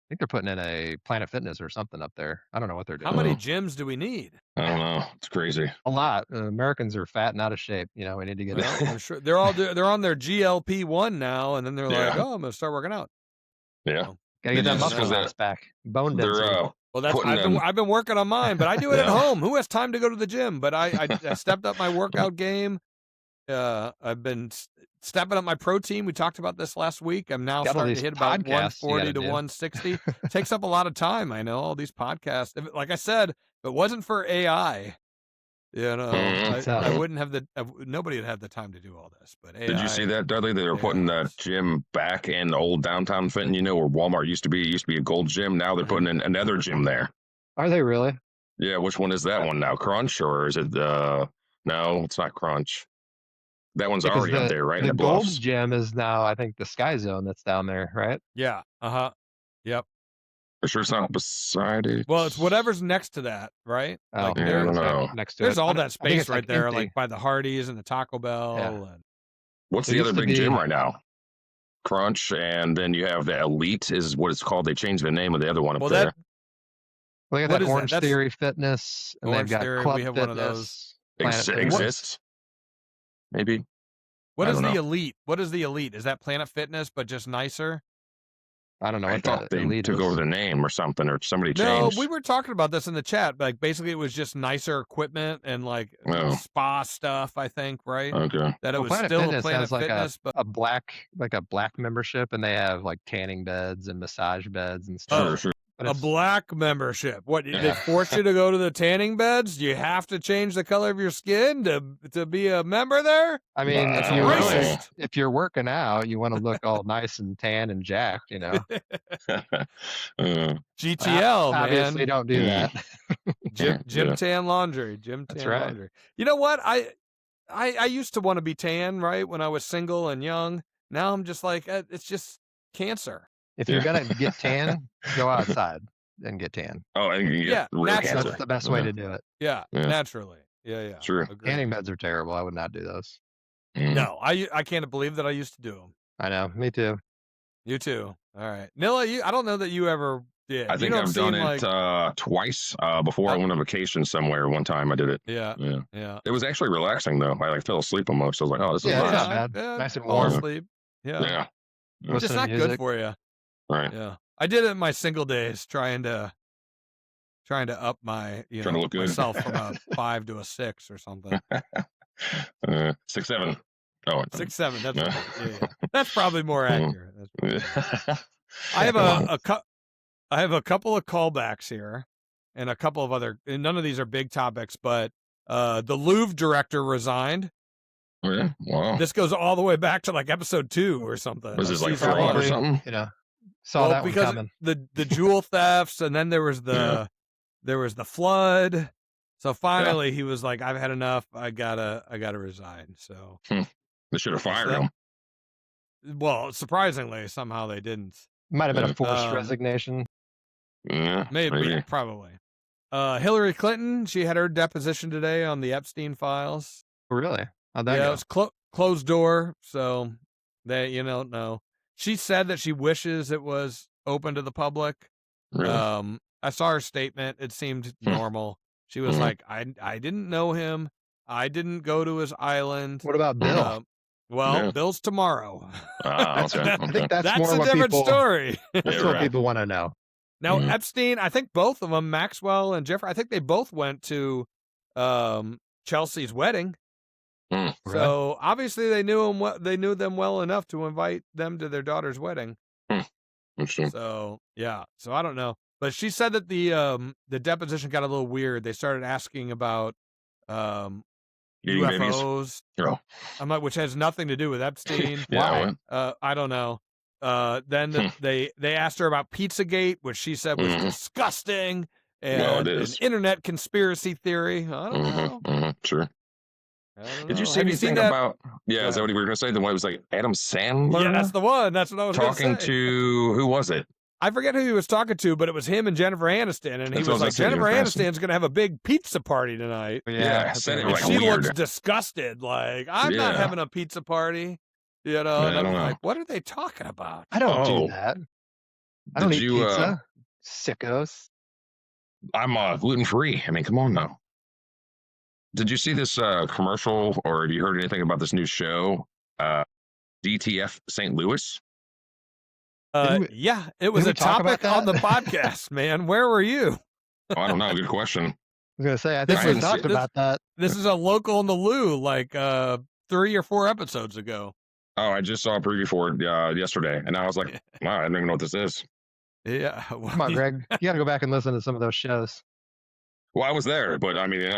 think they're putting in a Planet Fitness or something up there. I don't know what they're doing. How many gyms do we need? I don't know. It's crazy. A lot. Americans are fat and out of shape. You know, we need to get. I'm sure they're on their GLP-1 now, and then they're like, "Oh, I'm going to start working out." Yeah. Gotta get that muscle mass back. Bone density. Well, I've been working on mine, but I do it at home. Who has time to go to the gym? But I stepped up my workout game. I've been stepping up my protein. We talked about this last week. I'm now starting to hit about 140 to 160. Takes up a lot of time. I know, all these podcasts. Like I said, if it wasn't for AI, I wouldn't have nobody would have the time to do all this. But AI, did you see that, Dudley? They were putting that gym back in old downtown Fenton, where Walmart used to be. It used to be a gold gym. Now they're putting in another gym there. Are they really? Yeah, which one is that one now? Crunch, or is it no, it's not Crunch. That one's already up there, right? The in the gold bluffs. gym is now, I think, the Sky Zone that's down there, right? Yeah. Yep. For sure it's not beside it. Well, it's whatever's next to that, right? Oh, Like I don't know. next to there's it. all that space right there, empty. like by the Hardee's and the Taco Bell. Yeah. And What's There the other used to big gym be- right now? Crunch, and then you have the Elite is what it's called. They changed the name of the other one up there. Well, they got What that is that? Orange That's- Theory Fitness, and Orange they've got Theory, Club we have Fitness, one of those. Planet Fitness. Exists? Maybe. What I is don't the know. Elite? What is the Elite? Is that Planet Fitness but just nicer? I don't know I what thought the they Elite took is. over the name or something, or somebody No, changed. we were talking about this in the chat. Like basically, it was just nicer equipment and like Oh. spa stuff. I think, right? Okay. That it Well, was Planet still Fitness a Planet has like Fitness, but a black membership, and they have like tanning beds and massage beds and stuff. Sure, sure. But a it's- black membership. What did they Yeah. force you to go to the tanning beds? Do you have to change the color of your skin to be a member there? I mean, That's racist. if you're working out, you want to look all nice and tan and jacked, GTL, Obviously, man. don't do that. Gym Yeah. tan laundry. Gym That's tan right. laundry. You know what? I used to want to be tan, right? When I was single and young. Now I'm just like, it's just cancer. If you're gonna get tan, go outside and get tan. Oh, and you Yeah, get real naturally. cancer. That's the best way to do it. Yeah, Yeah. naturally. Yeah. True. Agreed. Tanning beds are terrible. I would not do those. Mm. No, I can't believe that I used to do them. I know. Me too. You too. All right, Nilla. I don't know that you ever did. I You think don't I've done seem it twice before I went on vacation somewhere. One time I did it. Yeah. Yeah. It was actually relaxing though. I fell asleep almost. I was like, oh, this is Yeah, it's nice. not bad. Nice and fall warm. asleep. Yeah. Yeah. It's Listen just to not good music. for you. Right. Yeah. I did it in my single days, trying to up my Trying to look good. myself from a 5 to a 6 or something. 6, 7. Oh, 6, 7. That's No. right. Yeah. That's probably more accurate. That's probably- I have Come I have a couple of callbacks here, and a couple of other. And none of these are big topics, but the Louvre director resigned. Yeah. Wow. This goes all the way back to like episode 2 or something. Was this of like season fraud or one. something? Saw that one because coming. the jewel thefts, and then there was the flood. So finally, he was like, "I've had enough. I gotta resign." So They should have fired him. well, surprisingly, somehow they didn't. Might have been a forced Um, resignation. Yeah. Maybe. Probably. Hillary Clinton, she had her deposition today on the Epstein files. Really? How'd that Yeah, go? it was closed door, so they, no. She said that she wishes it was open to the public. Really? I saw her statement. It seemed normal. She was Mhm. like, I didn't know him. I didn't go to his island. What about Bill? Well, Yeah. Bill's tomorrow. Okay. I think that's, That's more a what different people, story. That's Yeah, what right. people want to know. Now, Mhm. Epstein, I think both of them, Maxwell and Jeffrey, I think they both went to Chelsea's wedding. Mm. So obviously they knew him. They knew them well enough to invite them to their daughter's wedding. Interesting. So yeah. So I don't know, but she said that the deposition got a little weird. They started asking about Eating babies. UFOs. Oh. I'm like, which has nothing to do with Epstein. Yeah. I don't know. Then they asked her about Pizzagate, which she said was Mhm. disgusting Well, and it an is. internet conspiracy theory. I don't know. Sure. I don't Did you know. see Have you seen anything that? about? Yeah, is that what you were going to say? The one it was like Adam Sandler. Yeah, that's the one. That's what I was gonna talking say. to who was it? I forget who he was talking to, but it was him and Jennifer Aniston, and he That's was what I was like, gonna say, Jennifer Jennifer Aniston. Aniston's going to have a big pizza party tonight. Yeah, said it And like she weird. looks disgusted. Like, I'm not Yeah. having a pizza party. Yeah, And I I'm don't know. like, what are they talking about? I don't Oh. do that. I don't Did eat you, pizza. Sickos. I'm gluten free. I mean, come on now. Did you see this commercial, or have you heard anything about this new show, DTF St. Louis? Didn't we- Yeah, it was didn't a we talk about topic on the that? podcast, man. Where were you? Oh, I don't know. Good question. I was gonna say, I This think we was- talked this- about that. This is a local in the Lou, like 3 or 4 episodes ago. Oh, I just saw a preview for it yesterday, and I was like, wow, I don't even know what this is. Yeah. Come on, Greg. You got to go back and listen to some of those shows. Well, I was there, but I mean,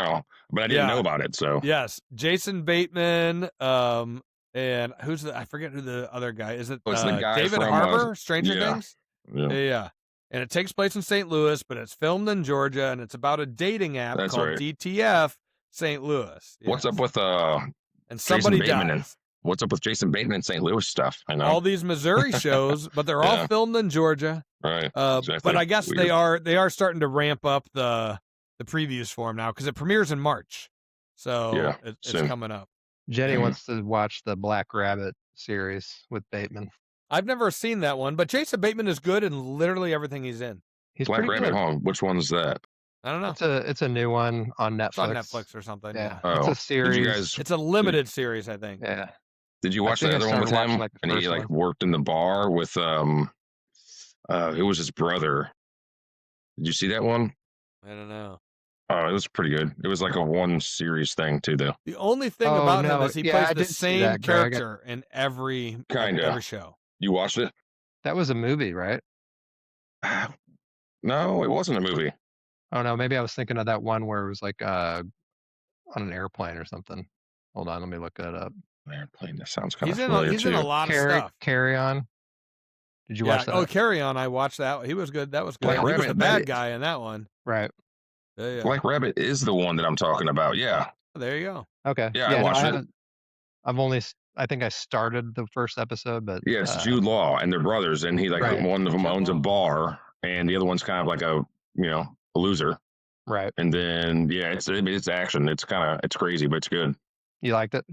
but I didn't know about it. So yes, Jason Bateman, and I forget who the other guy is. It the guy David from, Harbour, Stranger Things? Yeah. And it takes place in St. Louis, but it's filmed in Georgia, and it's about a dating app called right. DTF St. Louis. Yes. What's up with and somebody dies. What's up with Jason Bateman and St. Louis stuff? I know all these Missouri shows, but they're all filmed in Georgia. Right. Exactly. But I guess they are starting to ramp up the previews for them now because it premieres in March, so it's coming up. Jenny wants to watch the Black Rabbit series with Bateman. I've never seen that one, but Jason Bateman is good in literally everything he's in. He's Black Rabbit Home. Which one's that? I don't know. It's a new one on Netflix. It's on Netflix or something. Yeah. It's a series. It's a limited series, I think. Yeah. Did you watch the other one with him? And he worked in the bar with who was his brother? Did you see that one? I don't know. Oh, it was pretty good. It was like a one series thing too, though. The only thing about him is he plays the same character in every show. You watched it? That was a movie, right? No, it wasn't a movie. Oh no, maybe I was thinking of that one where it was like on an airplane or something. Hold on, let me look that up. Airplane. That sounds kind of familiar He's in a lot of stuff. Carry On. Did you watch that? Oh, Carry On. I watched that. He was good. That was good. He was the bad guy in that one. Right. Yeah. Black Rabbit is the one that I'm talking about. Yeah. There you go. Okay. Yeah, I watched it. I think I started the first episode, but it's Jude Law and their brothers, and he one of them owns a bar, and the other one's kind of like a loser. Right. And then it's action. It's crazy, but it's good. You liked it?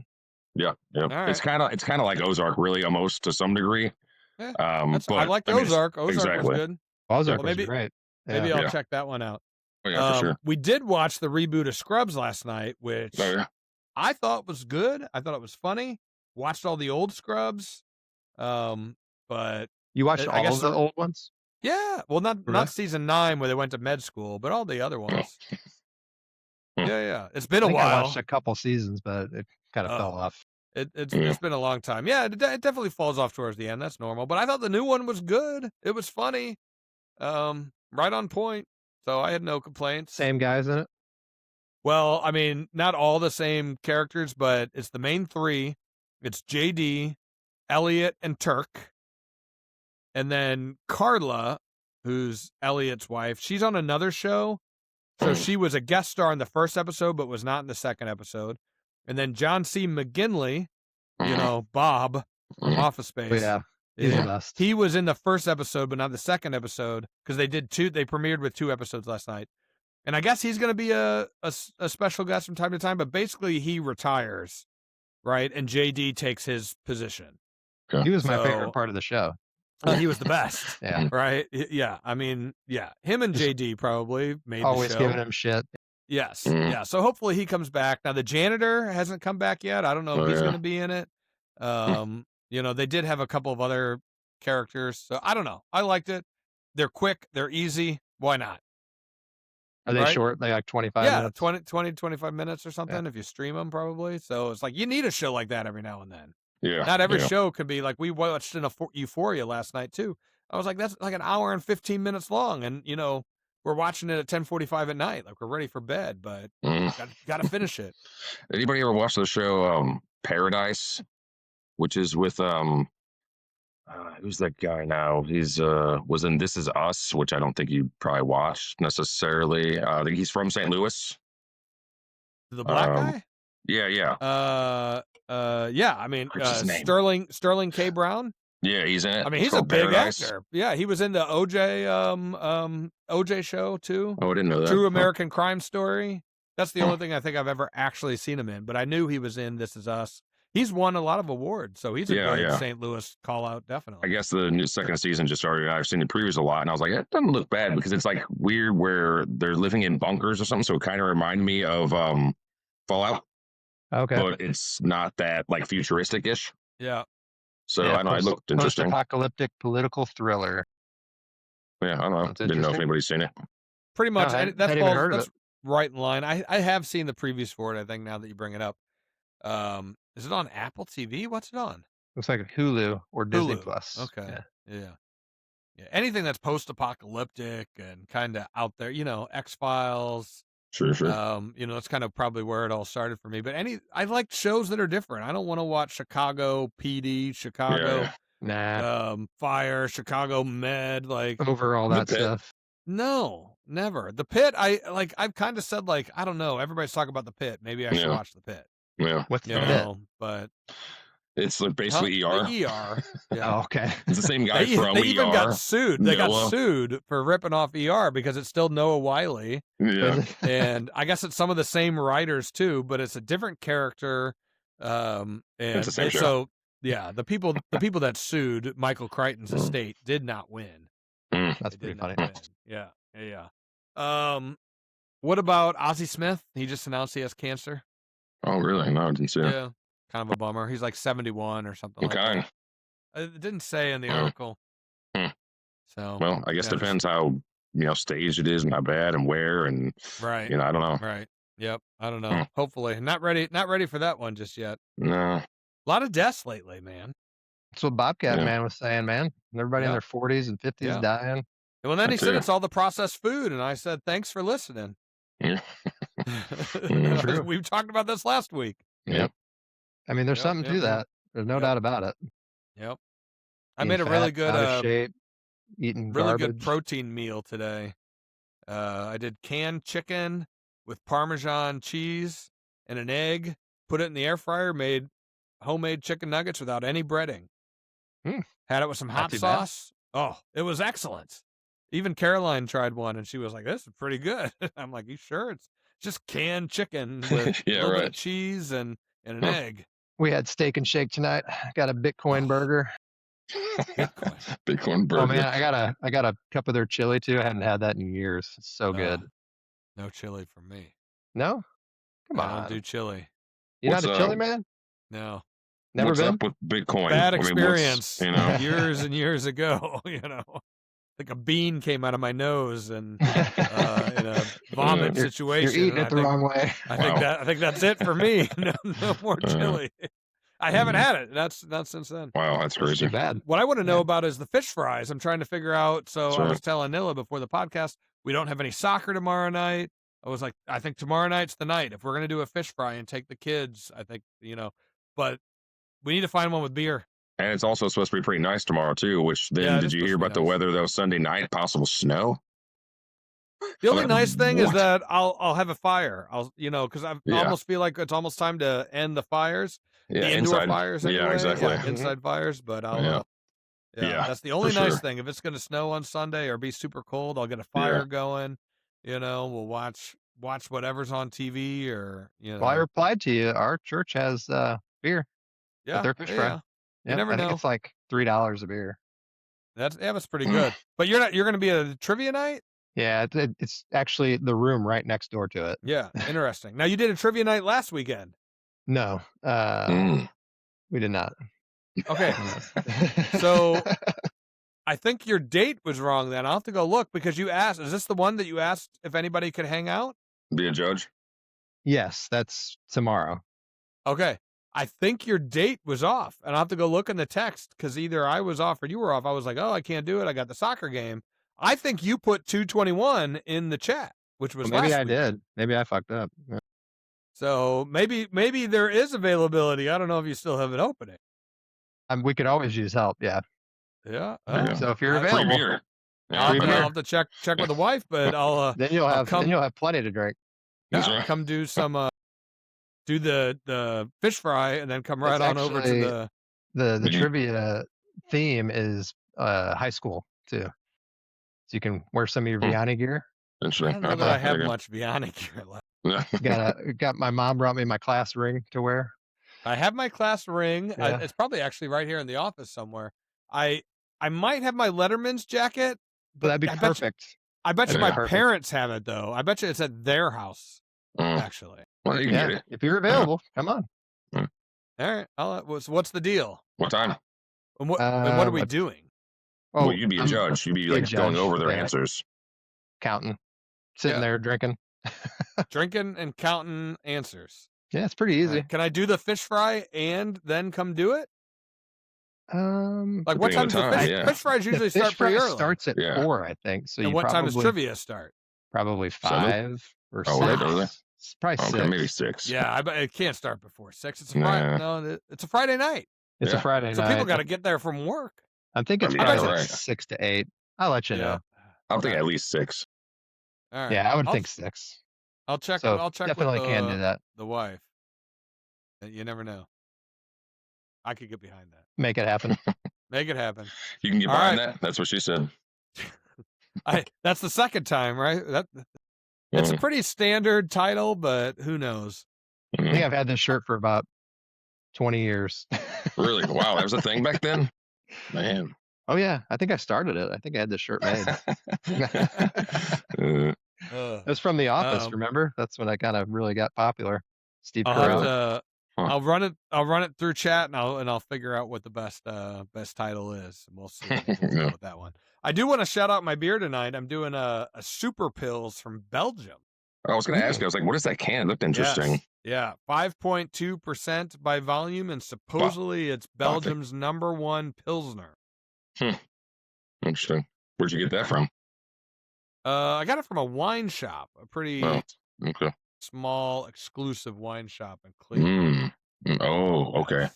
Yeah. Right. It's kind of like Ozark, really, almost to some degree. Yeah. I liked Ozark. Ozark was good. Ozark was great. Maybe I'll check that one out. Oh, yeah, for sure. We did watch the reboot of Scrubs last night, which I thought was good. I thought it was funny. Watched all the old Scrubs, but you watched all of the old ones? Yeah, well, not season 9 where they went to med school, but all the other ones. Yeah. It's been a while. I watched a couple seasons, but it kind of fell off. It's been a long time. Yeah, it definitely falls off towards the end. That's normal. But I thought the new one was good. It was funny, right on point. So I had no complaints. Same guys in it? Well, I mean, not all the same characters, but it's the main 3. It's JD, Elliot, and Turk. And then Carla, who's Elliot's wife, she's on another show. So she was a guest star in the first episode, but was not in the second episode. And then John C. McGinley, Bob from Office Space. Oh, yeah. He's the best. He was in the first episode, but not the second episode, because they premiered with 2 episodes last night. And I guess he's going to be a special guest from time to time, but basically he retires, right? And JD takes his position. He was my favorite part of the show. He was the best. Yeah. Right? Yeah. I mean, him and JD probably made the show. Always giving him shit. Yes. Yeah. So hopefully he comes back. Now, the janitor hasn't come back yet. I don't know if he's going to be in it. They did have a couple of other characters. So I don't know. I liked it. They're quick. They're easy. Why not? Are they short? They like 25 minutes? 20, 25 minutes or something if you stream them probably. So it's like you need a show like that every now and then. Yeah. Not every show can be like we watched in Euphoria last night too. I was like, that's like an hour and 15 minutes long. And, we're watching it at 10:45 at night. Like we're ready for bed, but got to finish it. Anybody ever watch the show Paradise, which is with who's that guy now? He's was in This Is Us, which I don't think you probably watched necessarily. I think he's from St. Louis. The black guy? Yeah. I mean, Sterling K. Brown. Yeah, he's in it. I mean, he's a big actor. Yeah, he was in the OJ show too. Oh, I didn't know that. True American Crime Story. That's the only thing I think I've ever actually seen him in. But I knew he was in This Is Us. He's won a lot of awards, so he's a good St. Louis call out, definitely. I guess the new second season just started. I've seen the previews a lot, and I was like, it doesn't look bad because it's like weird where they're living in bunkers or something. So it kind of reminded me of Fallout. Okay, but it's not that like futuristic-ish. Yeah. So I know it looked interesting. Post-apocalyptic political thriller. Yeah, I don't know. Didn't know if anybody's seen it. Pretty much. No, that's right in line. I have seen the previews for it, I think, now that you bring it up. Is it on Apple TV? What's it on? Looks like a Hulu or Disney Hulu. Plus. Okay. Yeah. Anything that's post-apocalyptic and kind of out there, X-Files. Sure. That's kind of probably where it all started for me. But I like shows that are different. I don't want to watch Chicago PD, Chicago Fire, Chicago Med, like over all that stuff. No, never. The Pit, I've kind of said, I don't know. Everybody's talking about The Pit. Maybe I should watch The Pit. Yeah. What's The Pit? But it's like basically ER. ER. Yeah. Oh, okay. It's the same guy from ER. They even got sued. They got sued for ripping off ER because it's still Noah Wyle. Yeah. And I guess it's some of the same writers too, but it's a different character. And it's the same show. So the people that sued Michael Crichton's estate did not win. That's pretty funny. Yeah. What about Ozzie Smith? He just announced he has cancer. Oh, really? No, I didn't see it. Yeah, kind of a bummer. He's like 71 or something like that. It didn't say in the article. So, well, I guess it depends how staged it is and how bad and where and right. I don't know. Right. Yep. I don't know. Hopefully, not ready for that one just yet. No. A lot of deaths lately, man. That's what Bobcat Man was saying, man. Everybody in their 40s and 50s dying. Well, then he said it's all the processed food, and I said, thanks for listening. Yeah. We've talked about this last week. Yep. I mean, there's something to that. There's no doubt about it. Yep. I made a really good out of shape, eating really garbage. Good protein meal today. I did canned chicken with Parmesan cheese and an egg. Put it in the air fryer. Made homemade chicken nuggets without any breading. Had it with some hot sauce. Oh, it was excellent. Even Caroline tried one, and she was like, "This is pretty good." I'm like, "You sure? It's just canned chicken with a little bit of cheese and an egg." We had steak and shake tonight. Got a Bitcoin burger. Bitcoin burger. Oh man, I got a cup of their chili too. I hadn't had that in years. It's so good. No chili for me. No? Come on. I don't do chili. You're not a chili man? No. Never What's been? up with Bitcoin? Bad experience. Years and years ago, like a bean came out of my nose and in a vomit situation. You're eating it the wrong way. I think that's it for me. No more chili. I haven't had it. That's not since then. Wow, that's crazy. Too bad. What I want to know about is the fish fries. I'm trying to figure out. So I was telling Nilla before the podcast, we don't have any soccer tomorrow night. I was like, I think tomorrow night's the night. If we're going to do a fish fry and take the kids, I think, but we need to find one with beer. And it's also supposed to be pretty nice tomorrow too, which then did you hear about the weather though? Sunday night, possible snow? The only nice thing is that I'll have a fire. Because I almost feel like it's almost time to end the fires. Yeah, the indoor fires anyway. Yeah, exactly. Inside fires, but I'll that's the only nice thing. If it's going to snow on Sunday or be super cold, I'll get a fire going. We'll watch whatever's on TV or Well, I replied to you. Our church has beer. Yeah, their fish fry. You never know. I think it's like $3 a beer. That's pretty good. But you're going to be at a trivia night? Yeah, it's actually the room right next door to it. Yeah, interesting. Now you did a trivia night last weekend. No, we did not. Okay, so I think your date was wrong. Then I'll have to go look because you asked. Is this the one that you asked if anybody could hang out? Be a judge? Yes, that's tomorrow. Okay. I think your date was off, and I'll have to go look in the text because either I was off or you were off. I was like, oh, I can't do it. I got the soccer game. I think you put 2/21 in the chat, which was maybe last I week. did. Maybe I fucked up. Yeah. So maybe there is availability. I don't know if you still have an opening. We could always use help. Yeah. Yeah. So if you're available, I'll have to check with the wife, but I'll then you'll have plenty to drink. Yeah, come do some do the fish fry and then come right on over to the trivia theme is high school too. So you can wear some of your Vianney gear. I don't know that I have much Vianney gear left. Got my mom brought me my class ring to wear. I have my class ring. Yeah. It's probably actually right here in the office somewhere. I might have my Letterman's jacket. But that'd be perfect. I bet you my parents have it though. I bet you it's at their house. Actually. Well, you can get it. If you're available, come on. All right. What's the deal? What time? And what are we doing? Oh, well, you'd be a judge. You'd be like going over their answers. Counting. Sitting there drinking. Drinking and counting answers. Yeah, it's pretty easy. Right. Can I do the fish fry and then come do it? Like what Depending on time does the time, fish fries usually The fish start pretty fry early? starts at Yeah. 4, I think. So And you what time does probably trivia start? probably 7? 5 or Oh, 6. early? It's probably Okay, 6. maybe 6. Yeah, it can't start before 6. It's a Nah. Friday. No, it's a Friday night. It's a Yeah. Friday So night. people got to get there from work. I think it's I mean, probably yeah, like right. 6 to 8. I'll let you know. I'll think Okay. at least 6. All right. Yeah, I would think 6. I'll check. So I'll check definitely with can do that. the wife. You never know. I could get behind that. Make it happen. Make it happen. You can get All behind right. that? That's what she said. That's the second time, right? It's a pretty standard title, but who knows? I think I've had this shirt for about 20 years. Really? Wow, that was a thing back then? Man. Oh, yeah. I think I started it. I think I had this shirt made. It was from The Office, remember? That's when I kind of really got popular. Steve Carell. I'll run it through chat and I'll figure out what the best title is. We'll see with that one. I do want to shout out my beer tonight. I'm doing a Super Pills from Belgium. I was going to ask you, I was like, what is that can? It looked interesting. Yes. Yeah, 5.2% by volume, and supposedly it's Belgium's #1 Pilsner. Interesting. Where'd you get that from? I got it from a wine shop, a pretty small, exclusive wine shop in Cleveland. Oh, okay.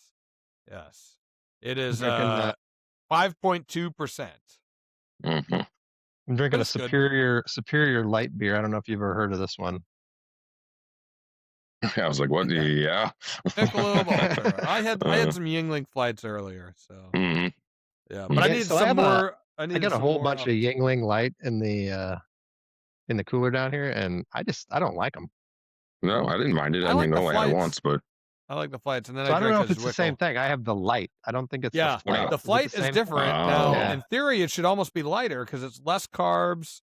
Yes. It is 5.2%. Mm-hmm. I'm drinking a superior light beer. I don't know if you've ever heard of this one. I was like, what? Yeah. Michelob Ultra. I had some Yingling flights earlier, so yeah. But I need some more. I got a whole bunch of Yingling Light in the cooler down here, and I don't like them. No, I didn't mind it. I mean, I only had it once, but I like the flights, and then I don't know if it's the same thing. I have the light. I don't think it's the flight. The flight is different. Now, in theory, it should almost be lighter because it's less carbs,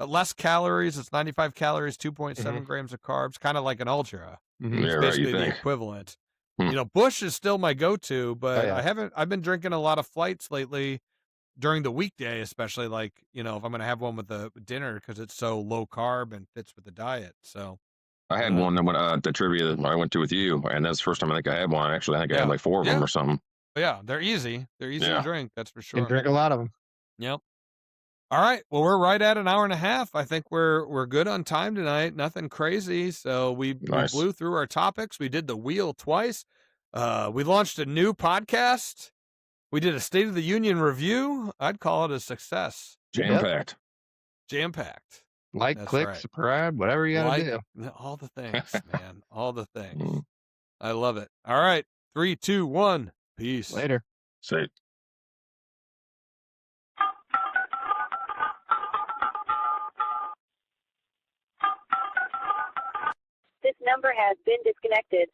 less calories. It's 95 calories, 2.7 grams of carbs, kind of like an Ultra. It's basically the equivalent. You know, Busch is still my go-to, but I've been drinking a lot of flights lately during the weekday, especially like, you know, if I'm going to have one with the dinner because it's so low carb and fits with the diet. So I had one that went the trivia that I went to with you, and that's the first time I think I had one. Actually, I think I had like 4 of them or something. But yeah, they're easy. They're easy to drink. That's for sure. You can drink a lot of them. Yep. All right. Well, we're right at an hour and a half. I think we're good on time tonight. Nothing crazy. So we blew through our topics. We did the wheel twice. We launched a new podcast. We did a State of the Union review. I'd call it a success. Jam-packed. Jam-packed. Like, click, subscribe, whatever you gotta do. All the things, man. All the things. I love it. All right. 3, 2, 1. Peace. Later. Safe. This number has been disconnected.